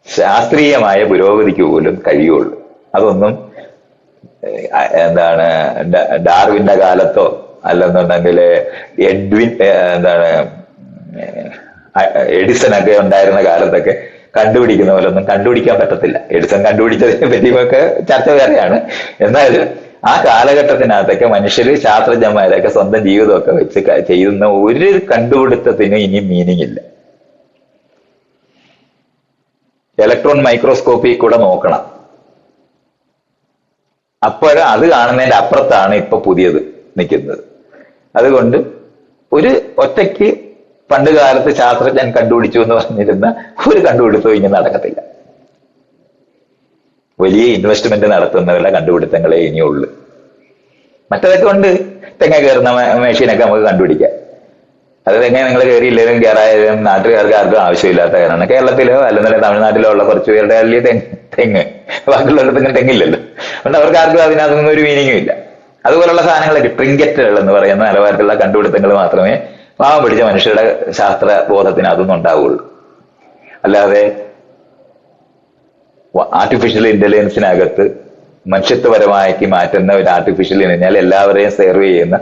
ശാസ്ത്രീയമായ പുരോഗതിക്ക് പോലും കഴിയുള്ളൂ. അതൊന്നും ഡാർവിന്റെ കാലത്തോ അല്ലെന്നുണ്ടെങ്കിൽ എഡിസൺ ഒക്കെ ഉണ്ടായിരുന്ന കാലത്തൊക്കെ കണ്ടുപിടിക്കുന്ന പോലെ ഒന്നും കണ്ടുപിടിക്കാൻ പറ്റത്തില്ല. എഡിസൺ കണ്ടുപിടിച്ചതിനെ പറ്റിയൊക്കെ ചർച്ച വേറെയാണ്. എന്നാലും ആ കാലഘട്ടത്തിനകത്തൊക്കെ മനുഷ്യര് ശാസ്ത്രജ്ഞന്മാരൊക്കെ സ്വന്തം ജീവിതമൊക്കെ വെച്ച് ചെയ്യുന്ന ഒരു കണ്ടുപിടുത്തത്തിന് ഇനി മീനിങ് ഇല്ല. ഇലക്ട്രോൺ മൈക്രോസ്കോപ്പിൽ കൂടെ നോക്കണം, അപ്പോഴും അത് കാണുന്നതിന്റെ അപ്പുറത്താണ് ഇപ്പൊ പുതിയത് നിൽക്കുന്നത്. അതുകൊണ്ട് ഒരു ഒറ്റയ്ക്ക് പണ്ട് കാലത്ത് ശാസ്ത്രജ്ഞൻ കണ്ടുപിടിച്ചു എന്ന് പറഞ്ഞിരുന്ന ഒരു കണ്ടുപിടുത്തവും ഇനി നടക്കത്തില്ല. വലിയ ഇൻവെസ്റ്റ്മെന്റ് നടത്തുന്നവരുടെ കണ്ടുപിടുത്തങ്ങളെ ഇനിയുള്ളൂ. മറ്റതൊക്കെ കൊണ്ട് തെങ്ങ കയറുന്ന മെഷീനൊക്കെ നമുക്ക് കണ്ടുപിടിക്കാം. അത് തെങ്ങ നിങ്ങൾ കയറിയില്ലെങ്കിലും കയറായാലും നാട്ടുകാർക്ക് ആർക്കും ആവശ്യമില്ലാത്ത കാര്യമാണ്. കേരളത്തിലോ അല്ലെന്നുണ്ടെങ്കിൽ തമിഴ്നാട്ടിലോ ഉള്ള കുറച്ച് പേരുടെ വലിയ തെങ്ങ് ബാക്കിയുള്ളിടത്തെങ്കിലും തെങ്ങില്ലല്ലോ. അതുകൊണ്ട് അവർക്ക് ആർക്കും അതിനകത്തൊന്നും ഒരു മീനിങ്ങും ഇല്ല. അതുപോലുള്ള സാധനങ്ങളൊക്കെ ട്രിങ്കറ്റുകൾ എന്ന് പറയുന്ന നിലവാരത്തിലുള്ള കണ്ടുപിടുത്തങ്ങൾ മാത്രമേ പാവം പിടിച്ച മനുഷ്യരുടെ ശാസ്ത്ര ബോധത്തിന് അതൊന്നും ഉണ്ടാവുകയുള്ളൂ. അല്ലാതെ ആർട്ടിഫിഷ്യൽ ഇന്റലിജൻസിനകത്ത് മനുഷ്യത്വപരമാക്കി മാറ്റുന്ന ഒരു ആർട്ടിഫിഷ്യൽ കഴിഞ്ഞാൽ എല്ലാവരെയും സെർവ് ചെയ്യുന്ന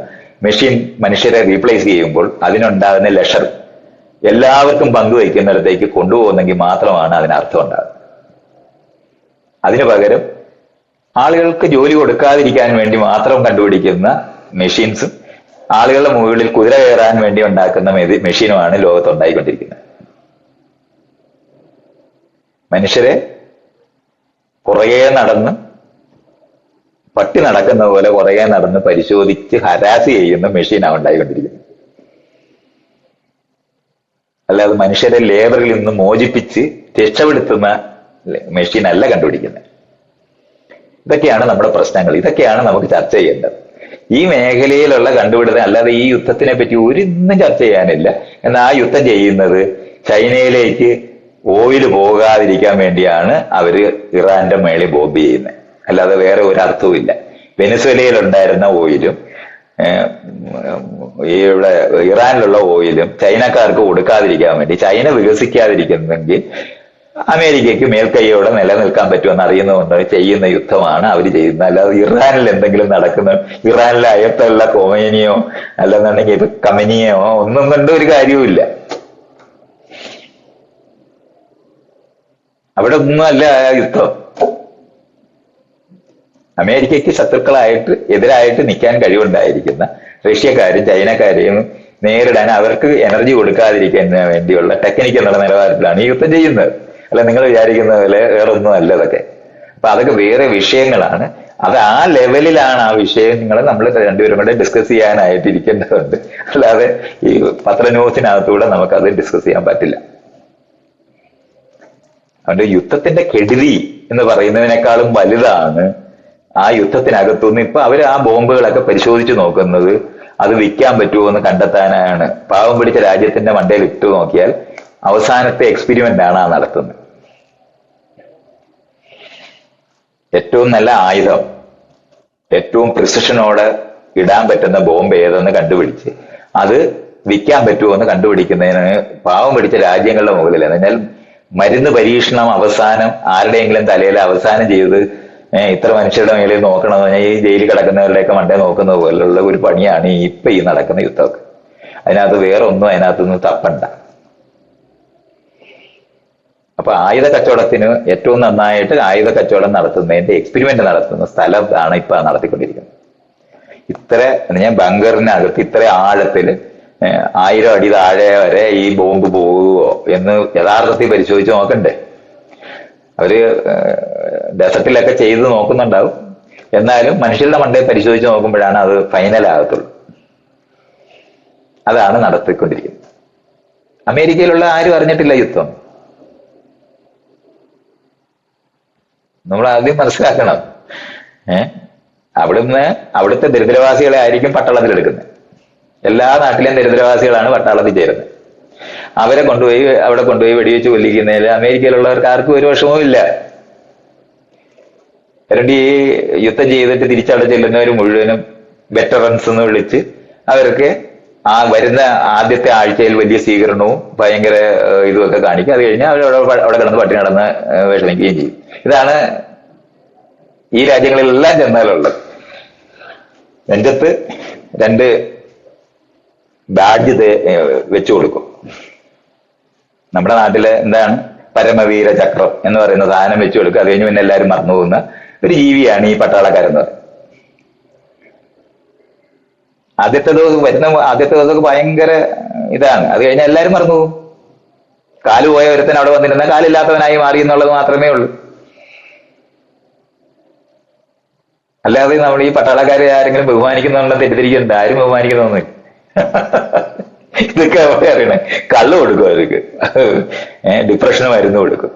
മെഷീൻ മനുഷ്യരെ റീപ്ലേസ് ചെയ്യുമ്പോൾ അതിനുണ്ടാകുന്ന ലെഷർ എല്ലാവർക്കും പങ്കുവയ്ക്കുന്നിടത്തേക്ക് കൊണ്ടുപോകുന്നെങ്കിൽ മാത്രമാണ് അതിനർത്ഥം ഉണ്ടാകുന്നത്. അതിനു പകരം ആളുകൾക്ക് ജോലി കൊടുക്കാതിരിക്കാൻ വേണ്ടി മാത്രം കണ്ടുപിടിക്കുന്ന മെഷീൻസും ആളുകളുടെ മുകളിൽ കുതിര കയറാൻ വേണ്ടി ഉണ്ടാക്കുന്ന മെഷീനുമാണ് ലോകത്ത് ഉണ്ടായിക്കൊണ്ടിരിക്കുന്നത്. മനുഷ്യരെ പുറകെ നടന്ന് പട്ടി നടക്കുന്ന പോലെ പുറകെ നടന്ന് പരിശോധിച്ച് ഹരാസ് ചെയ്യുന്ന മെഷീനാണ് ഉണ്ടായിക്കൊണ്ടിരിക്കുന്നത്. അല്ലാതെ മനുഷ്യരെ ലേബറിൽ നിന്ന് മോചിപ്പിച്ച് രക്ഷപ്പെടുത്തുന്ന മെഷീൻ അല്ല കണ്ടുപിടിക്കുന്നത്. ഇതൊക്കെയാണ് നമ്മുടെ പ്രശ്നങ്ങൾ. ഇതൊക്കെയാണ് നമുക്ക് ചർച്ച ചെയ്യേണ്ടത്. ഈ മേഖലയിലുള്ള കണ്ടുപിടുത്തം അല്ലാതെ ഈ യുദ്ധത്തിനെ പറ്റി ഒരിന്നും ചർച്ച ചെയ്യാനില്ല. എന്നാൽ ആ യുദ്ധം ചെയ്യുന്നത് ചൈനയിലേക്ക് ഓയിൽ പോകാതിരിക്കാൻ വേണ്ടിയാണ് അവര് ഇറാന്റെ മേളിൽ ബോംബ് ചെയ്യുന്നത്. അല്ലാതെ വേറെ ഒരർത്ഥവും ഇല്ല. വെനസ്വേലയിൽ ഉണ്ടായിരുന്ന ഓയിലും ഇവിടെ ഇറാനിലുള്ള ഓയിലും ചൈനക്കാർക്ക് കൊടുക്കാതിരിക്കാൻ വേണ്ടി, ചൈന വികസിക്കാതിരിക്കുന്നെങ്കിൽ അമേരിക്കയ്ക്ക് മേൽക്കൈയോടെ നിലനിൽക്കാൻ പറ്റുമെന്ന് അറിയുന്നതുകൊണ്ട് ചെയ്യുന്ന യുദ്ധമാണ് അവർ ചെയ്യുന്നത്. അല്ലാതെ ഇറാനിൽ എന്തെങ്കിലും നടക്കുന്ന, ഇറാനിലെ അയത്തുള്ള കൊമേനിയോ അല്ലെന്നുണ്ടെങ്കിൽ ഇപ്പൊ കമനിയോ ഒന്നും കൊണ്ട് ഒരു കാര്യവുമില്ല. അവിടെ ഒന്നും അല്ല യുദ്ധം. അമേരിക്കയ്ക്ക് ശത്രുക്കളായിട്ട് എതിരായിട്ട് നിൽക്കാൻ കഴിവുണ്ടായിരിക്കുന്ന റഷ്യക്കാരും ചൈനക്കാരെയും നേരിടാൻ അവർക്ക് എനർജി കൊടുക്കാതിരിക്കാൻ വേണ്ടിയുള്ള ടെക്നിക്ക് എന്നുള്ള നിലവാരത്തിലാണ് ഈ യുദ്ധം ചെയ്യുന്നത്. അല്ല നിങ്ങൾ വിചാരിക്കുന്ന പോലെ വേറെ ഒന്നും അല്ല ഇതൊക്കെ. അപ്പൊ അതൊക്കെ വേറെ വിഷയങ്ങളാണ്. അത് ആ ലെവലിലാണ് ആ വിഷയങ്ങൾ നമ്മൾ രണ്ടുപേരും കൂടെ ഡിസ്കസ് ചെയ്യാനായിട്ട് ഇരിക്കേണ്ടതുണ്ട്. അല്ലാതെ ഈ പത്രന്യൂസിനകത്തൂടെ നമുക്കത് ഡിസ്കസ് ചെയ്യാൻ പറ്റില്ല. അതുകൊണ്ട് യുദ്ധത്തിന്റെ കെടുതി എന്ന് പറയുന്നതിനേക്കാളും വലുതാണ് ആ യുദ്ധത്തിനകത്തുനിന്ന് ഇപ്പൊ അവര് ആ ബോംബുകളൊക്കെ പരിശോധിച്ച് നോക്കുന്നത് അത് വിൽക്കാൻ പറ്റുമോ എന്ന് കണ്ടെത്താനാണ്. പാവം പിടിച്ച രാജ്യത്തിന്റെ മണ്ടയിൽ ഇട്ടു നോക്കിയാൽ അവസാനത്തെ എക്സ്പെരിമെന്റ് ആണ് ആ നടത്തുന്നത്. ഏറ്റവും നല്ല ആയുധം, ഏറ്റവും പ്രിസിഷനോടെ ഇടാൻ പറ്റുന്ന ബോംബ് ഏതെന്ന് കണ്ടുപിടിച്ച് അത് വിൽക്കാൻ പറ്റുമോ എന്ന് കണ്ടുപിടിക്കുന്നതിന് പാവം പിടിച്ച രാജ്യങ്ങളുടെ മുകളിൽ, എന്നാൽ മരുന്ന് പരീക്ഷണം അവസാനം ആരുടെയെങ്കിലും തലയിൽ അവസാനം ചെയ്ത് ഇത്ര മനുഷ്യരുടെ മേളിൽ നോക്കണമെന്ന് പറഞ്ഞാൽ ഈ ജയിലിൽ കിടക്കുന്നവരുടെയൊക്കെ മണ്ടേ നോക്കുന്നത് പോലുള്ള ഒരു പണിയാണ് ഇപ്പൊ ഈ നടക്കുന്ന യുദ്ധമൊക്കെ. അതിനകത്ത് വേറെ ഒന്നും അതിനകത്തൊന്നും തപ്പണ്ട. അപ്പൊ ആയുധ കച്ചവടത്തിന് ഏറ്റവും നന്നായിട്ട് ആയുധ കച്ചവടം നടത്തുന്നതിന്റെ എക്സ്പെരിമെന്റ് നടത്തുന്ന സ്ഥലത്താണ് ഇപ്പൊ നടത്തിക്കൊണ്ടിരിക്കുന്നത്. ഇത്ര ഞാൻ ബങ്കറിനകത്ത് ഇത്ര ആഴത്തില് 1000 അടി താഴെ വരെ ഈ ബോംബ് പോകുമോ എന്ന് യഥാർത്ഥത്തിൽ പരിശോധിച്ച് നോക്കണ്ടേ. അവര് ഡെസർട്ടിലൊക്കെ ചെയ്ത് നോക്കുന്നുണ്ടാവും. എന്നാലും മനുഷ്യരുടെ മണ്ടയിൽ പരിശോധിച്ച് നോക്കുമ്പോഴാണ് അത് ഫൈനൽ ആകത്തുള്ളൂ. അതാണ് നടത്തിക്കൊണ്ടിരിക്കുന്നത്. അമേരിക്കയിലുള്ള ആരും അറിഞ്ഞിട്ടില്ല യുദ്ധം. നമ്മൾ ആദ്യം മനസ്സിലാക്കണം. അവിടുത്തെ ദരിദ്രവാസികളെ ആയിരിക്കും പട്ടാളത്തിലെടുക്കുന്നത്. എല്ലാ നാട്ടിലെയും ദരിദ്രവാസികളാണ് പട്ടാളത്തിൽ ചേരുന്നത്. അവരെ അവിടെ കൊണ്ടുപോയി വെടിവെച്ച് കൊല്ലിക്കുന്നതിൽ അമേരിക്കയിലുള്ളവർക്ക് ആർക്കും ഒരു വിഷമവും ഇല്ല. രണ്ട് ഈ യുദ്ധം ചെയ്തിട്ട് തിരിച്ചവിടെ ചെല്ലുന്നവർ മുഴുവനും വെറ്ററൻസ് എന്ന് വിളിച്ച് അവർക്ക് ആ വരുന്ന ആദ്യത്തെ ആഴ്ചയിൽ വലിയ സ്വീകരണവും ഭയങ്കര ഇതുമൊക്കെ കാണിക്കും. അത് കഴിഞ്ഞാൽ അവിടെ കിടന്ന് പട്ടിണി കിടന്ന് വിഷമിക്കുകയും ചെയ്യും. ഇതാണ് ഈ രാജ്യങ്ങളിലെല്ലാം ചെന്നാലുള്ളത്. നെഞ്ചത്ത് 2 ബാഡ്ജ് വെച്ചു കൊടുക്കും. നമ്മുടെ നാട്ടില് എന്താണ് പരമവീര ചക്രം എന്ന് പറയുന്ന സാധനം വെച്ചു കൊടുക്കുക. അത് കഴിഞ്ഞ് പിന്നെ എല്ലാവരും മറന്നു പോകുന്ന ഒരു ജീവിയാണ് ഈ പട്ടാളക്കാരെന്ന് പറയുന്നത്. ആദ്യത്തെ ദിവസം ഭയങ്കര ഇതാണ്. അത് കഴിഞ്ഞാൽ എല്ലാവരും മറന്നു പോകും. കാല് പോയ ഒരുത്തൻ അവിടെ വന്നിരുന്ന കാലില്ലാത്തവനായി മാറി എന്നുള്ളത് മാത്രമേ ഉള്ളൂ. അല്ലാതെ നമ്മൾ ഈ പട്ടാളക്കാരെ ആരെങ്കിലും ബഹുമാനിക്കുന്നുണ്ടെന്ന് തെറ്റിദ്ധരിക്കുന്നുണ്ട്. ആരും ബഹുമാനിക്കുന്നൊന്നും. ഇതൊക്കെ അവിടെ അറിയണേ. കള്ള് കൊടുക്കും അവർക്ക്, ഡിപ്രഷന് മരുന്ന് കൊടുക്കും.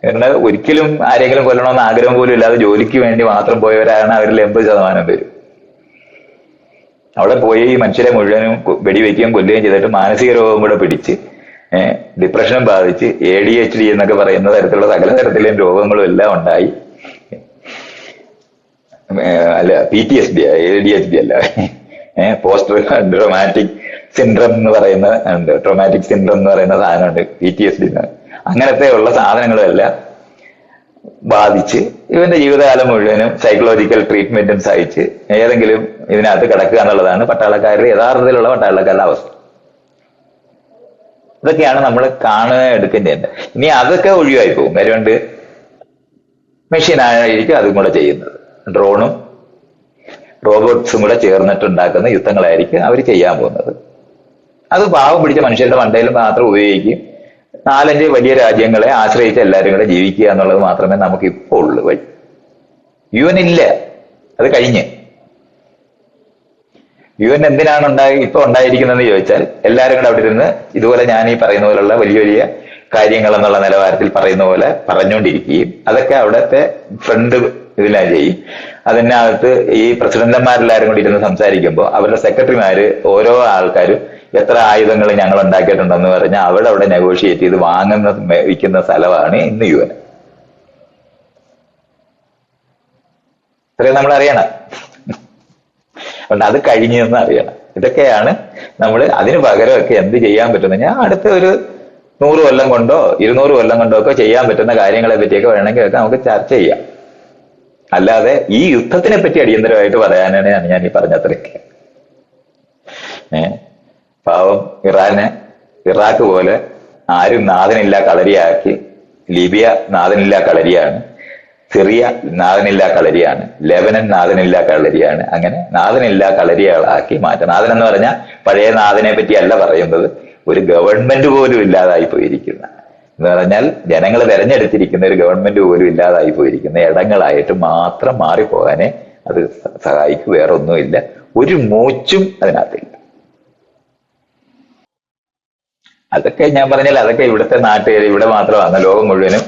എന്നാൽ ഒരിക്കലും ആരെങ്കിലും കൊല്ലണമെന്ന് ആഗ്രഹം പോലും ഇല്ലാതെ ജോലിക്ക് വേണ്ടി മാത്രം പോയവരാണ് അവരിൽ 80% പേര്. അവിടെ പോയി ഈ മനുഷ്യരെ മുഴുവനും വെടിവെക്കുകയും കൊല്ലുകയും ചെയ്തിട്ട് മാനസിക രോഗം കൂടെ പിടിച്ച് ഡിപ്രഷനും ബാധിച്ച് ADHD എന്നൊക്കെ പറയുന്ന തരത്തിലുള്ള സകല തരത്തിലെയും രോഗങ്ങളും എല്ലാം ഉണ്ടായി. അല്ല, PTSD, ADHD അല്ല, പോസ്റ്റ് ട്രോമാറ്റിക് സിൻഡ്രം എന്ന് പറയുന്ന ഉണ്ട്. ട്രോമാറ്റിക് സിൻഡ്രം എന്ന് പറയുന്ന സാധനമുണ്ട്, PTSD. അങ്ങനത്തെ ഉള്ള സാധനങ്ങളെല്ലാം ബാധിച്ച് ഇവന്റെ ജീവിതകാലം മുഴുവനും സൈക്കോളജിക്കൽ ട്രീറ്റ്മെന്റും സഹിച്ച് ഏതെങ്കിലും ഇതിനകത്ത് കിടക്കുക എന്നുള്ളതാണ് പട്ടാളക്കാരുടെ യഥാർത്ഥത്തിലുള്ള പട്ടാളക്കാരുടെ അവസ്ഥ. ഇതൊക്കെയാണ് നമ്മൾ എടുക്കേണ്ടത്. ഇനി അതൊക്കെ ഒഴിവായി പോകും. കാര്യം മെഷീനായിരിക്കും അതും കൂടെ ചെയ്യുന്നത്. ഡ്രോണും റോബോട്ട്സും കൂടെ ചേർന്നിട്ടുണ്ടാക്കുന്ന യുദ്ധങ്ങളായിരിക്കും അവർ ചെയ്യാൻ പോകുന്നത്. അത് പാവം പിടിച്ച മനുഷ്യരുടെ മണ്ടയിൽ മാത്രം ഉപയോഗിക്കും. 4-5 വലിയ രാജ്യങ്ങളെ ആശ്രയിച്ച് എല്ലാവരും കൂടെ ജീവിക്കുക എന്നുള്ളത് മാത്രമേ നമുക്ക് ഇപ്പോൾ ഉള്ളൂ വഴി. UN ഇല്ല, അത് കഴിഞ്ഞ്. UN എന്തിനാണ് ഇപ്പൊ ഉണ്ടായിരിക്കുന്നതെന്ന് ചോദിച്ചാൽ എല്ലാവരും കൂടെ അവിടെ ഇരുന്ന് ഇതുപോലെ ഞാൻ ഈ പറയുന്ന പോലുള്ള വലിയ വലിയ കാര്യങ്ങൾ എന്നുള്ള നിലവാരത്തിൽ പറയുന്ന പോലെ പറഞ്ഞുകൊണ്ടിരിക്കുകയും അതൊക്കെ അവിടുത്തെ ഫ്രണ്ട് ഇതിലാ ചെയ്യും. അതിനകത്ത് ഈ പ്രസിഡന്റന്മാരെല്ലാരും കൂടി ഇരുന്ന് സംസാരിക്കുമ്പോൾ അവരുടെ സെക്രട്ടറിമാര് ഓരോ ആൾക്കാരും എത്ര ആയുധങ്ങൾ ഞങ്ങൾ ഉണ്ടാക്കിയിട്ടുണ്ടെന്ന് പറഞ്ഞാൽ അവിടെ നെഗോഷിയേറ്റ് ചെയ്ത് വിൽക്കുന്ന സ്ഥലമാണ് ഇന്ന് UN. ഇത്രയും നമ്മൾ അറിയണം. അതുകൊണ്ട് അത് കഴിഞ്ഞെന്ന് അറിയണം. ഇതൊക്കെയാണ് നമ്മൾ അതിന് പകരമൊക്കെ എന്ത് ചെയ്യാൻ പറ്റുന്ന ഞാൻ അടുത്ത ഒരു 100 കൊല്ലം കൊണ്ടോ 200 കൊല്ലം കൊണ്ടോ ഒക്കെ ചെയ്യാൻ പറ്റുന്ന കാര്യങ്ങളെ പറ്റിയൊക്കെ വേണമെങ്കിൽ ഒക്കെ നമുക്ക് ചർച്ച ചെയ്യാം. അല്ലാതെ ഈ യുദ്ധത്തിനെ പറ്റി അടിയന്തരമായിട്ട് പറയാനാണ് ഞാൻ ഈ പറഞ്ഞത്രയൊക്കെ. പാവം ഇറാഖ് പോലെ ആരും നാഥനില്ല കളരിയാക്കി. ലിബിയ നാഥനില്ല കളരിയാണ്. സിറിയ നാഥനില്ല കളരിയാണ്. ലെബനൻ നാഥനില്ല കളരിയാണ്. അങ്ങനെ നാഥനില്ല കളരികളാക്കി മാറ്റാം. നാഥൻ എന്ന് പറഞ്ഞാൽ പഴയ നാഥനെ പറ്റിയല്ല പറയുന്നത്, ഒരു ഗവൺമെന്റ് പോലും ഇല്ലാതായി പോയിരിക്കുന്ന എന്ന് പറഞ്ഞാൽ ജനങ്ങൾ തെരഞ്ഞെടുത്തിരിക്കുന്ന ഒരു ഗവൺമെന്റ് പോലും ഇല്ലാതായി പോയിരിക്കുന്ന ഇടങ്ങളായിട്ട് മാത്രം മാറിപ്പോകാനേ അത് സഹായിക്കും. വേറെ ഒന്നുമില്ല, ഒരു മൂച്ചും അതിനകത്തില്ല. അതൊക്കെ ഞാൻ പറഞ്ഞാൽ അതൊക്കെ ഇവിടുത്തെ നാട്ടുകാർ, ഇവിടെ മാത്രമാണ്, ലോകം മുഴുവനും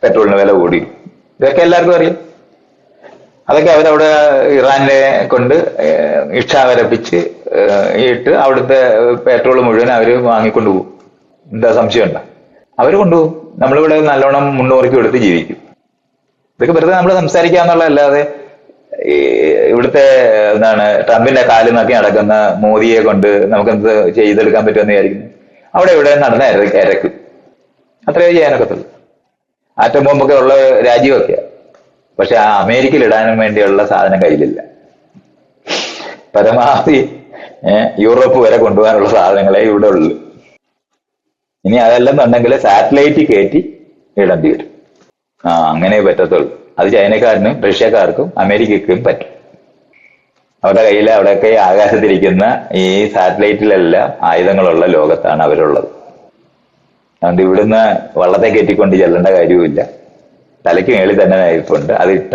പെട്രോളിന് വില കൂടി, ഇതൊക്കെ എല്ലാവർക്കും അറിയാം. അതൊക്കെ അവരവിടെ ഇറാനെ കൊണ്ട് ഇക്ഷ വരപ്പിച്ച് ഇട്ട് അവിടുത്തെ പെട്രോൾ മുഴുവൻ അവർ വാങ്ങിക്കൊണ്ടു പോകും. എന്താ സംശയമുണ്ടോ? അവർ കൊണ്ടുപോകും. നമ്മളിവിടെ നല്ലോണം മുന്നൂറിക്ക് എടുത്ത് ജീവിക്കും. ഇതൊക്കെ വെറുതെ നമ്മൾ സംസാരിക്കാന്നുള്ളതല്ലാതെ ഇവിടുത്തെ ട്രംപിന്റെ കാലിൽ നോക്കി നടക്കുന്ന മോദിയെ കൊണ്ട് നമുക്കെന്ത് ചെയ്തെടുക്കാൻ പറ്റുമെന്ന് വിചാരിക്കുന്നു. അവിടെ ഇവിടെ നടന്ന ഇരക്കും, അത്രയേ ചെയ്യാനൊക്കത്തുള്ളൂ. ആറ്റം ബോംബൊക്കെ ഉള്ള രാജ്യമൊക്കെയാ, പക്ഷെ ആ അമേരിക്കയിൽ ഇടാനും വേണ്ടിയുള്ള സാധനം കയ്യിലില്ല. പരമാവധി യൂറോപ്പ് വരെ കൊണ്ടുപോകാനുള്ള സാധനങ്ങളെ ഇവിടെ ഉള്ളു. ഇനി അതല്ലെന്നുണ്ടെങ്കിൽ സാറ്റലൈറ്റ് കയറ്റി ഇടേണ്ടി വരും. അങ്ങനെ പറ്റത്തുള്ളൂ. അത് ചൈനക്കാരനും റഷ്യക്കാർക്കും അമേരിക്കക്കും പറ്റും. അവരുടെ കയ്യിൽ അവിടെയൊക്കെ ആകാശത്തിരിക്കുന്ന ഈ സാറ്റലൈറ്റിലെല്ലാം ആയുധങ്ങളുള്ള ലോകത്താണ് അവരുള്ളത്. അതുകൊണ്ട് ഇവിടുന്ന് വള്ളത്തെ കയറ്റിക്കൊണ്ട് ചെല്ലേണ്ട കാര്യവുമില്ല. തലയ്ക്ക് മേളിൽ തന്നെ നയിപ്പുണ്ട്. അതിട്ട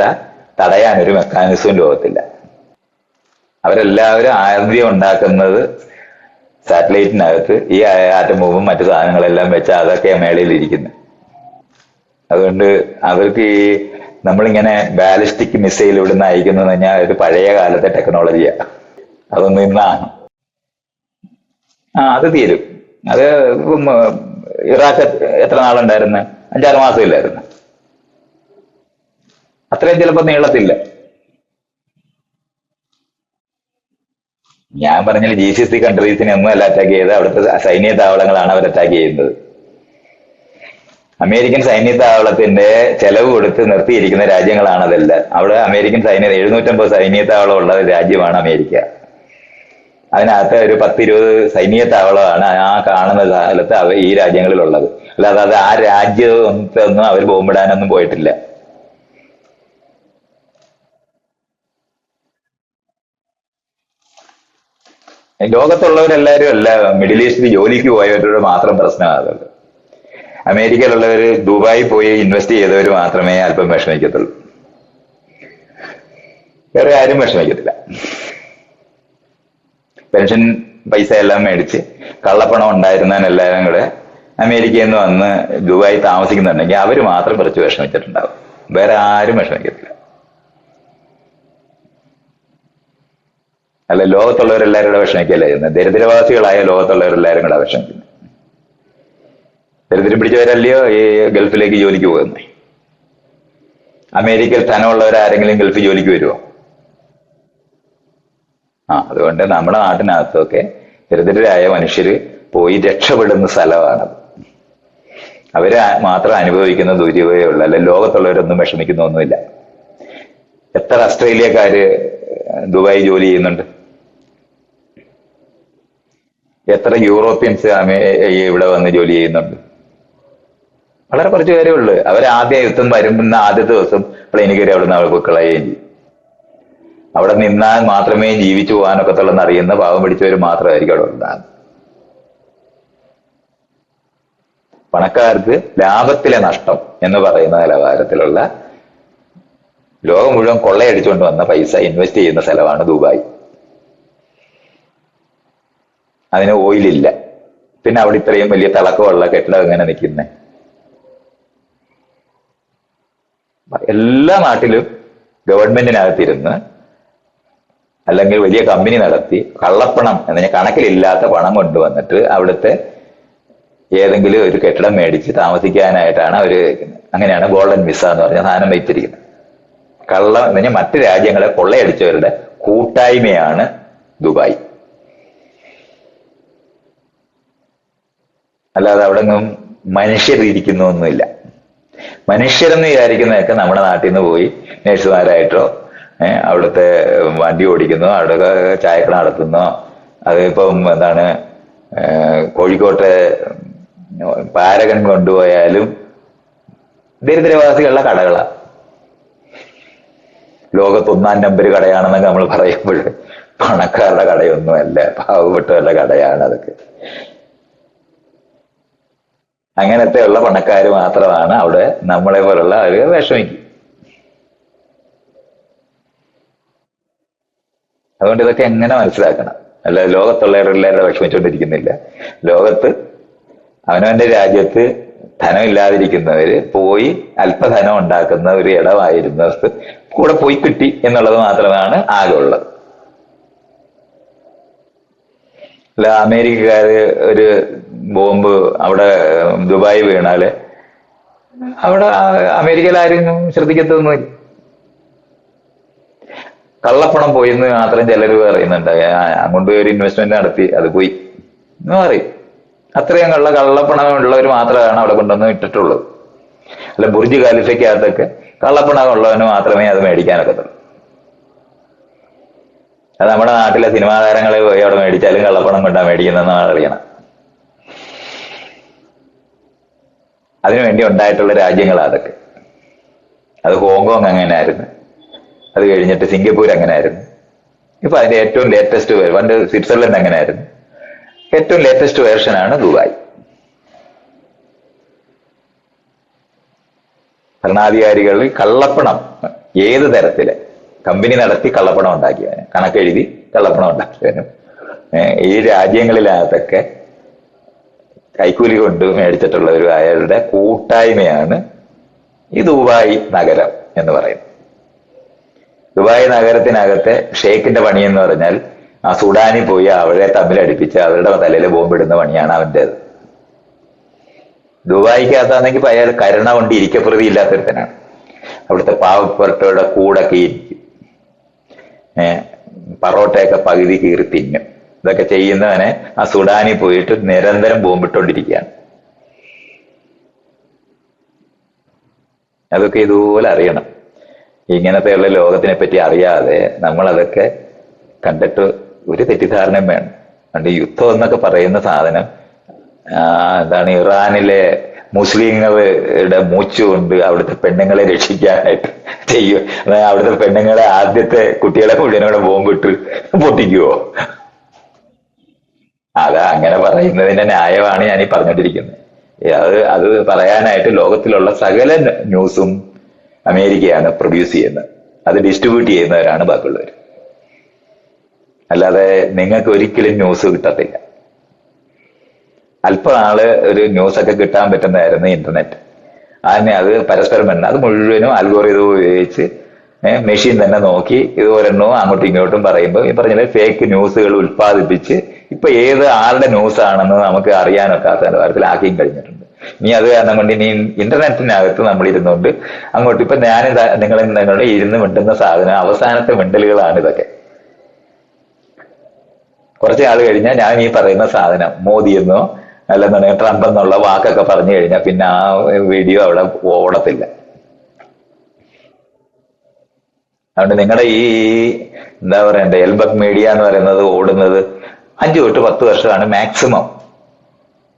തടയാനൊരു മെക്കാനിസവും ലോകത്തില്ല. അവരെല്ലാവരും ആദ്യം ഉണ്ടാക്കുന്നത് സാറ്റലൈറ്റിനകത്ത് ഈ ആറ്റം ബോംബും മറ്റു സാധനങ്ങളെല്ലാം വെച്ച് അതൊക്കെ മേളയിലിരിക്കുന്നത്. അതുകൊണ്ട് അവർക്ക് ഈ നമ്മളിങ്ങനെ ബാലിസ്റ്റിക് മിസൈൽ ഇവിടുന്ന് അയക്കുന്നതെന്ന് പറഞ്ഞാൽ ഒരു പഴയ കാലത്തെ ടെക്നോളജിയാ. അതൊന്നും ഇന്നാണ്. അത് തീരും. അത് ഇറാഖ് എത്ര നാളുണ്ടായിരുന്നു? 5-6 മാസം ഇല്ലായിരുന്നു. അത്രയും ചിലപ്പോൾ നീളത്തില്ല. ഞാൻ പറഞ്ഞാൽ GCC കൺട്രീസിനെ ഒന്നും അല്ല അറ്റാക്ക് ചെയ്ത് അവിടുത്തെ സൈനിക താവളങ്ങളാണ് അവർ അറ്റാക്ക് ചെയ്യുന്നത്. അമേരിക്കൻ സൈനിക താവളത്തിന്റെ ചെലവ് കൊടുത്ത് നിർത്തിയിരിക്കുന്ന രാജ്യങ്ങളാണ് അതെല്ലാം. അവിടെ അമേരിക്കൻ 750 സൈനിക താവളം ഉള്ള രാജ്യമാണ് അമേരിക്ക. അതിനകത്ത് ഒരു 10-20 സൈനിക താവളമാണ് ആ കാണുന്ന കാലത്ത് ഈ രാജ്യങ്ങളിലുള്ളത്. അല്ലാതെ അത് ആ രാജ്യത്തൊന്നും അവർ ബോംബിടാനൊന്നും പോയിട്ടില്ല. ലോകത്തുള്ളവരെല്ലാവരും അല്ല മിഡിൽ ഈസ്റ്റിൽ ജോലിക്ക് പോയവരുടെ മാത്രം പ്രശ്നമാണ്. അമേരിക്കയിലുള്ളവർ ദുബായി പോയി ഇൻവെസ്റ്റ് ചെയ്തവർ മാത്രമേ അല്പം വിഷമിക്കത്തുള്ളൂ. വേറെ ആരും വിഷമിക്കത്തില്ല. പെൻഷൻ പൈസ എല്ലാം മേടിച്ച് കള്ളപ്പണം ഉണ്ടായിരുന്നതിനെല്ലാവരും കൂടെ അമേരിക്കയിൽ നിന്ന് വന്ന് ദുബായി താമസിക്കുന്നുണ്ടെങ്കിൽ അവർ മാത്രം കുറച്ച് വിഷമിച്ചിട്ടുണ്ടാവും. വേറെ ആരും വിഷമിക്കത്തില്ല. അല്ല, ലോകത്തുള്ളവരെല്ലാവരും കൂടെ വിഷമിക്കല്ലേ ചെയ്യുന്നത്. ദരിദ്രവാസികളായ ലോകത്തുള്ളവരെല്ലാവരും കൂടെ വിഷമിക്കുന്നത്. ദരിദ്രം പിടിച്ചവരല്ലയോ ഈ ഗൾഫിലേക്ക് ജോലിക്ക് പോകുന്നത്. അമേരിക്കയിൽ ധനമുള്ളവരാരെങ്കിലും ഗൾഫ് ജോലിക്ക് വരുമോ? അതുകൊണ്ട് നമ്മുടെ നാട്ടിനകത്തൊക്കെ ദരിദ്രരായ മനുഷ്യര് പോയി രക്ഷപ്പെടുന്ന സ്ഥലമാണത്. അവര് മാത്രം അനുഭവിക്കുന്ന ദുരിതമേ ഉള്ളൂ. അല്ല, ലോകത്തുള്ളവരൊന്നും വിഷമിക്കുന്ന ഒന്നുമില്ല. എത്ര ഓസ്ട്രേലിയക്കാര് ദുബായി ജോലി ചെയ്യുന്നുണ്ട്? എത്ര യൂറോപ്യൻസ് ഇവിടെ വന്ന് ജോലി ചെയ്യുന്നുണ്ട്? വളരെ കുറച്ച് പേരേ ഉള്ളു. അവർ ആദ്യം യുദ്ധം വരുന്ന ആദ്യത്തെ ദിവസം പ്ലെയിനിൽ കയറി അവിടെ നിന്ന് അവർ പൊക്കളയുകയും ചെയ്യും. അവിടെ നിന്നാൽ മാത്രമേ ജീവിച്ചു പോകാനൊക്കത്തുള്ളെന്ന് അറിയുന്ന പാവം പിടിച്ചവർ മാത്രമായിരിക്കും അവിടെ ഉണ്ടാകുന്നത്. പണക്കാർക്ക് ലാഭത്തിലെ നഷ്ടം എന്ന് പറയുന്ന നിലവാരത്തിലുള്ള ലോകം മുഴുവൻ കൊള്ളയടിച്ചുകൊണ്ട് വന്ന പൈസ ഇൻവെസ്റ്റ് ചെയ്യുന്ന സ്ഥലമാണ് ദുബായ്. അതിന് ഓയിലില്ല. പിന്നെ അവിടെ ഇത്രയും വലിയ തിളക്കമുള്ള കെട്ടിടം എങ്ങനെ നിൽക്കുന്നേ? എല്ലാ നാട്ടിലും ഗവൺമെന്റിനകത്തിരുന്ന് അല്ലെങ്കിൽ വലിയ കമ്പനി നടത്തി കള്ളപ്പണം എന്ന് പറഞ്ഞാൽ കണക്കിലില്ലാത്ത പണം കൊണ്ടുവന്നിട്ട് അവിടുത്തെ ഏതെങ്കിലും ഒരു കെട്ടിടം മേടിച്ച് താമസിക്കാനായിട്ടാണ് അവര്. അങ്ങനെയാണ് ഗോൾഡൻ വിസ എന്ന് പറഞ്ഞ സാധനം വെച്ചിരിക്കുന്നത്. കള്ളം എന്ന് പറഞ്ഞാൽ മറ്റു രാജ്യങ്ങളെ കൊള്ളയടിച്ചവരുടെ കൂട്ടായ്മയാണ് ദുബായ്. അല്ലാതെ അവിടെ നിന്നും മനുഷ്യരിയ്ക്കുന്നൊന്നുമില്ല. മനുഷ്യരെന്ന് വിചാരിക്കുന്നതൊക്കെ നമ്മുടെ നാട്ടിൽ നിന്ന് പോയി നഴ്സുമാരായിട്ടോ അവിടുത്തെ വണ്ടി ഓടിക്കുന്നോ അവിടെ ചായക്കട നടത്തുന്നോ, അതിപ്പം കോഴിക്കോട്ടെ പാരകൻ കൊണ്ടുപോയാലും ദരിദ്രവാസികളുടെ കടകളാ. ലോകത്ത് 1-ാം നമ്പർ കടയാണെന്നൊക്കെ നമ്മൾ പറയുമ്പോൾ പണക്കാരുടെ കടയൊന്നുമല്ല, പാവപ്പെട്ടവരുടെ കടയാണ് അതൊക്കെ. അങ്ങനത്തെ ഉള്ള പണക്കാർ മാത്രമാണ് അവിടെ നമ്മളെ പോലുള്ള ആളുകൾ വിഷമിക്കും. അതുകൊണ്ട് ഇതൊക്കെ എങ്ങനെ മനസ്സിലാക്കണം. അല്ല ലോകത്തുള്ളവരെല്ലാവരും വിഷമിച്ചുകൊണ്ടിരിക്കുന്നില്ല. ലോകത്ത് അവനവന്റെ രാജ്യത്ത് ധനമില്ലാതിരിക്കുന്നവര് പോയി അല്പധനം ഉണ്ടാക്കുന്ന ഒരു ഇടമായിരുന്നത് കൂടെ പോയി കിട്ടി എന്നുള്ളത് മാത്രമാണ് ആകെ ഉള്ളത്. അല്ല അമേരിക്കക്കാര് ഒരു ബോംബ് അവിടെ ദുബായി വീണാല് അവിടെ അമേരിക്കയിൽ ആരും ശ്രദ്ധിക്കത്തൊന്നുമില്ല. കള്ളപ്പണം പോയി എന്ന് മാത്രം ചിലർ പറയുന്നുണ്ട്. അങ്ങോട്ട് ഒരു ഇൻവെസ്റ്റ്മെന്റ് നടത്തി അത് പോയി എന്ന് പറയും. അത്രയും കള്ളപ്പണം ഉള്ളവർ മാത്രമാണ് അവിടെ കൊണ്ടുവന്ന് ഇട്ടിട്ടുള്ളത്. അല്ല ബുർജ് ഖലീഫയ്ക്കകത്തൊക്കെ കള്ളപ്പണം ഉള്ളവന് മാത്രമേ അത് മേടിക്കാനൊക്കത്തുള്ളൂ. അത് നമ്മുടെ നാട്ടിലെ സിനിമാ താരങ്ങളെ പോയി അവിടെ മേടിച്ചാലും കള്ളപ്പണം കൊണ്ടാ മേടിക്കുന്നതെന്ന് അറിയണം. അതിനുവേണ്ടി ഉണ്ടായിട്ടുള്ള രാജ്യങ്ങളാണ് അതൊക്കെ. അത് ഹോങ്കോങ് അങ്ങനെയായിരുന്നു, അത് കഴിഞ്ഞിട്ട് സിംഗപ്പൂർ അങ്ങനെയായിരുന്നു. ഇപ്പൊ അതിന്റെ ഏറ്റവും ലേറ്റസ്റ്റ് പണ്ട് സ്വിറ്റ്സർലൻഡ് അങ്ങനെയായിരുന്നു. ഏറ്റവും ലേറ്റസ്റ്റ് വേർഷനാണ് ദുബായ്. ഭരണാധികാരികളിൽ കള്ളപ്പണം ഏത് തരത്തില് കമ്പനി നടത്തി കള്ളപ്പണം ഉണ്ടാക്കിയവന്, കണക്കെഴുതി കള്ളപ്പണം ഉണ്ടാക്കിയവനും ഈ രാജ്യങ്ങളിനകത്തൊക്കെ കൈക്കൂലി കൊണ്ട് മേടിച്ചിട്ടുള്ളവരും അയാളുടെ കൂട്ടായ്മയാണ് ഈ ദുബായ് നഗരം എന്ന് പറയുന്നത്. ദുബായ് നഗരത്തിനകത്തെ ഷേഖിന്റെ പണി എന്ന് പറഞ്ഞാൽ ആ സുഡാനിൽ പോയി അവരെ തമ്മിലടിപ്പിച്ച് അവരുടെ തലയിൽ ബോംബിടുന്ന പണിയാണ് അവൻ്റെത്. ദുബായിക്കകത്താണെങ്കിൽ അയാൾ കരുണ കൊണ്ട് ഇരിക്കപ്രതി ഇല്ലാത്തൊരുത്തനാണ്. അവിടുത്തെ പാവപ്പെട്ടവരുടെ കൂടൊക്കെ ഇരിക്കും, പറോട്ടയൊക്കെ പകുതി കീറി തിന്നും. ഇതൊക്കെ ചെയ്യുന്നവനെ ആ സുഡാനിൽ പോയിട്ട് നിരന്തരം ബോംബിട്ടോണ്ടിരിക്കുകയാണ്. അതൊക്കെ ഇതുപോലെ അറിയണം. ഇങ്ങനത്തെയുള്ള ലോകത്തിനെ പറ്റി അറിയാതെ നമ്മളതൊക്കെ കണ്ടിട്ട് ഒരു തെറ്റിദ്ധാരണയും വേണം. അതുകൊണ്ട് യുദ്ധം എന്നൊക്കെ പറയുന്ന സാധനം എന്താണ് ഇറാനിലെ മുസ്ലിങ്ങളുടെ മൂച്ചുകൊണ്ട് അവിടുത്തെ പെണ്ണുങ്ങളെ രക്ഷിക്കാനായിട്ട് ചെയ്യും. അവിടുത്തെ പെണ്ണുങ്ങളെ ആദ്യത്തെ കുട്ടികളെ മുഴുവനോടെ ബോംബിട്ട് പൊട്ടിക്കുവോ? അതാ അങ്ങനെ പറയുന്നതിന്റെ ന്യായമാണ് ഞാൻ ഈ പറഞ്ഞോണ്ടിരിക്കുന്നത്. അത് പറയാനായിട്ട് ലോകത്തിലുള്ള സകല ന്യൂസും അമേരിക്കയാണ് പ്രൊഡ്യൂസ് ചെയ്യുന്നത്. അത് ഡിസ്ട്രിബ്യൂട്ട് ചെയ്യുന്നവരാണ് ബാക്കിയുള്ളവർ. അല്ലാതെ നിങ്ങൾക്ക് ഒരിക്കലും ന്യൂസ് കിട്ടത്തില്ല. അല്പനാള് ഒരു ന്യൂസൊക്കെ കിട്ടാൻ പറ്റുന്നതായിരുന്നു ഇന്റർനെറ്റ്. അത് പരസ്പരം വേണ്ട, അത് മുഴുവനും അൽഗോറിതം ഉപയോഗിച്ച് മെഷീൻ തന്നെ നോക്കി ഇതുപോലെണ്ണോ അങ്ങോട്ടും ഇങ്ങോട്ടും പറയുമ്പോൾ ഈ പറഞ്ഞ ഫേക്ക് ന്യൂസുകൾ ഉത്പാദിപ്പിച്ച് ഇപ്പൊ ഏത് ആളുടെ ന്യൂസ് ആണെന്ന് നമുക്ക് അറിയാനൊക്കാത്ത തരത്തിലാക്കിയും കഴിഞ്ഞിട്ടുണ്ട്. ഇനി അത് കാരണം കൊണ്ട് ഇനി ഇന്റർനെറ്റിനകത്ത് നമ്മൾ ഇരുന്നുകൊണ്ട് അങ്ങോട്ട് ഇപ്പൊ ഞാൻ നിങ്ങളുടെ ഇരുന്ന് മിണ്ടുന്ന സാധനം അവസാനത്തെ മിണ്ടലുകളാണ് ഇതൊക്കെ. കുറച്ച് ആൾ കഴിഞ്ഞാൽ ഞാൻ ഈ പറയുന്ന സാധനം മോദി എന്നോ അല്ലെന്നുണ്ടെങ്കിൽ ട്രംപ് എന്നുള്ള വാക്കൊക്കെ പറഞ്ഞു കഴിഞ്ഞാൽ പിന്നെ ആ വീഡിയോ അവിടെ ഓടത്തില്ല. അതുകൊണ്ട് നിങ്ങളുടെ ഈ എന്താ പറയണ്ടേ എൽബക് മീഡിയ എന്ന് പറയുന്നത് ഓടുന്നത് 5 തൊട്ട് 10 വർഷമാണ് മാക്സിമം.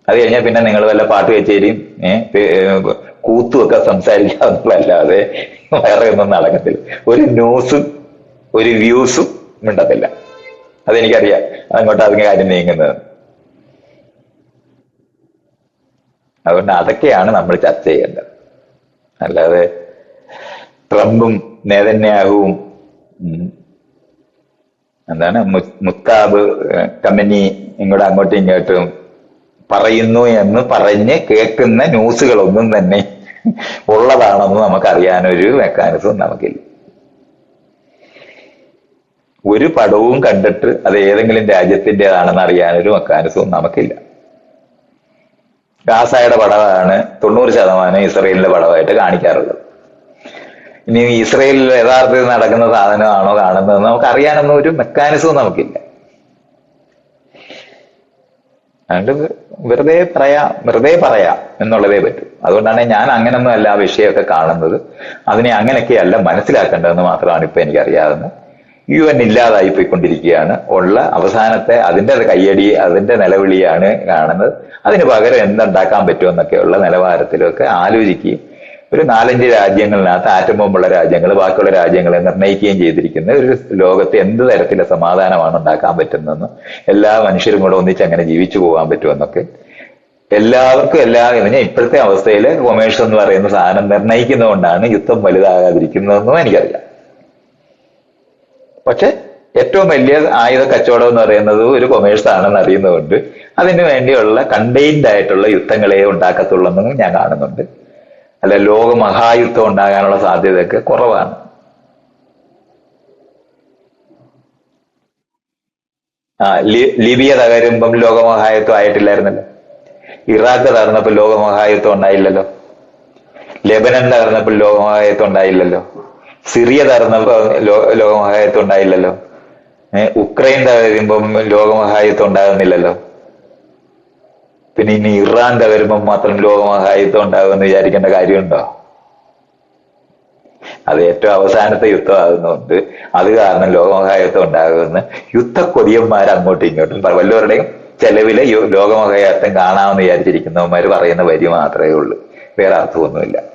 അത് കഴിഞ്ഞാൽ പിന്നെ നിങ്ങൾ വല്ല പാട്ട് കച്ചേരിയും കൂത്തുമൊക്കെ സംസാരിക്കാവുന്നതല്ലാതെ വേറെ ഒന്നും നടക്കത്തില്ല. ഒരു ന്യൂസും ഒരു വ്യൂസും മിണ്ടത്തില്ല. അതെനിക്കറിയാം അങ്ങോട്ട് അതിന് കാര്യം നീങ്ങുന്നത്. അതുകൊണ്ട് അതൊക്കെയാണ് നമ്മൾ ചർച്ച ചെയ്യേണ്ടത്. അല്ലാതെ ട്രംപും നെതന്യാഹുവും എന്താണ് മുത്താബ് കമ്പനി ഇങ്ങോട്ട് അങ്ങോട്ടും ഇങ്ങോട്ടും പറയുന്നു എന്ന് പറഞ്ഞ് കേൾക്കുന്ന ന്യൂസുകളൊന്നും തന്നെ ഉള്ളതാണെന്ന് നമുക്കറിയാനൊരു മെക്കാനിസം നമുക്കില്ല. ഒരു പടവും കണ്ടിട്ട് അത് ഏതെങ്കിലും രാജ്യത്തിൻ്റെതാണെന്ന് അറിയാനൊരു മെക്കാനിസവും നമുക്കില്ല. ഗാസയുടെ പടമാണ് 90% ഇസ്രയേലിന്റെ പടമായിട്ട് കാണിക്കാറുള്ളത്. ഇനി ഇസ്രയേലിൽ യഥാർത്ഥത്തിൽ നടക്കുന്ന സാധനമാണോ കാണുന്നതെന്ന് നമുക്ക് അറിയാനൊന്നും ഒരു മെക്കാനിസവും നമുക്കില്ല. അതുകൊണ്ട് വെറുതെ പറയാം എന്നുള്ളതേ പറ്റൂ. അതുകൊണ്ടാണ് ഞാൻ അങ്ങനൊന്നും അല്ല ആ വിഷയമൊക്കെ കാണുന്നത്. അതിനെ അങ്ങനെയൊക്കെയല്ല മനസ്സിലാക്കേണ്ടതെന്ന് മാത്രമാണ് ഇപ്പൊ എനിക്കറിയാവുന്നത്. UN ഇല്ലാതായി പോയിക്കൊണ്ടിരിക്കുകയാണ്. ഉള്ള അവസാനത്തെ അതിന്റെ കയ്യടി അതിന്റെ നിലവിളിയാണ് കാണുന്നത്. അതിന് പകരം എന്തുണ്ടാക്കാൻ പറ്റുമെന്നൊക്കെയുള്ള നിലവാരത്തിലൊക്കെ ആലോചിക്കുകയും ഒരു 4-5 രാജ്യങ്ങളിനകത്ത് ആറ്റം ബോംബുള്ള രാജ്യങ്ങൾ ബാക്കിയുള്ള രാജ്യങ്ങളെ നിർണ്ണയിക്കുകയും ചെയ്തിരിക്കുന്ന ഒരു ലോകത്ത് എന്ത് തരത്തിലെ സമാധാനമാണ് ഉണ്ടാക്കാൻ പറ്റുന്നതെന്നും എല്ലാ മനുഷ്യരും കൂടെ ഒന്നിച്ച് അങ്ങനെ ജീവിച്ചു പോകാൻ പറ്റുമെന്നൊക്കെ എല്ലാവർക്കും എന്ന് പറഞ്ഞാൽ ഇപ്പോഴത്തെ അവസ്ഥയിൽ കൊമേഴ്സ് എന്ന് പറയുന്ന സാധനം നിർണ്ണയിക്കുന്നതുകൊണ്ടാണ് യുദ്ധം വലുതാകാതിരിക്കുന്നതെന്നും എനിക്കറിയാം. പക്ഷെ ഏറ്റവും വലിയ ആയുധ കച്ചവടം എന്ന് പറയുന്നത് ഒരു കൊമേഴ്സ് ആണെന്ന് അറിയുന്നതുകൊണ്ട് അതിനു വേണ്ടിയുള്ള കണ്ടെയ്ൻഡ് ആയിട്ടുള്ള യുദ്ധങ്ങളെ ഉണ്ടാക്കത്തുള്ളൂ എന്നും ഞാൻ കാണുന്നുണ്ട്. അല്ല, ലോകമഹായുദ്ധം ഉണ്ടാകാനുള്ള സാധ്യതയൊക്കെ കുറവാണ്. ലിബിയ തകരുമ്പം ലോകമഹായുദ്ധം ആയിട്ടില്ലായിരുന്നല്ലോ. ഇറാഖ് തകർന്നപ്പോൾ ലോകമഹായുദ്ധം ഉണ്ടായില്ലല്ലോ. ലെബനൻ തകർന്നപ്പോൾ ലോകമഹായുദ്ധം ഉണ്ടായില്ലല്ലോ. സിറിയ തകർന്നപ്പോ ലോകമഹായുദ്ധം ഉണ്ടായില്ലല്ലോ. ഉക്രൈൻ തകരുമ്പം ലോകമഹായുദ്ധം ഉണ്ടാകുന്നില്ലല്ലോ. പിന്നെ ഇനി ഇറാൻ തകരുമ്പം മാത്രം ലോകമഹായുദ്ധം ഉണ്ടാകുമെന്ന് വിചാരിക്കേണ്ട കാര്യമുണ്ടോ? അത് ഏറ്റവും അവസാനത്തെ യുദ്ധമാകുന്നുണ്ട്. അത് കാരണം ലോകമഹായുദ്ധം ഉണ്ടാകുമെന്ന് യുദ്ധക്കൊതിയന്മാർ അങ്ങോട്ടും ഇങ്ങോട്ടും വല്ലവരുടെയും ചെലവില് ലോകമഹായുദ്ധം കാണാമെന്ന് വിചാരിച്ചിരിക്കുന്നവന്മാർ പറയുന്ന വരി മാത്രമേ ഉള്ളൂ. വേറെ അർത്ഥമൊന്നുമില്ല.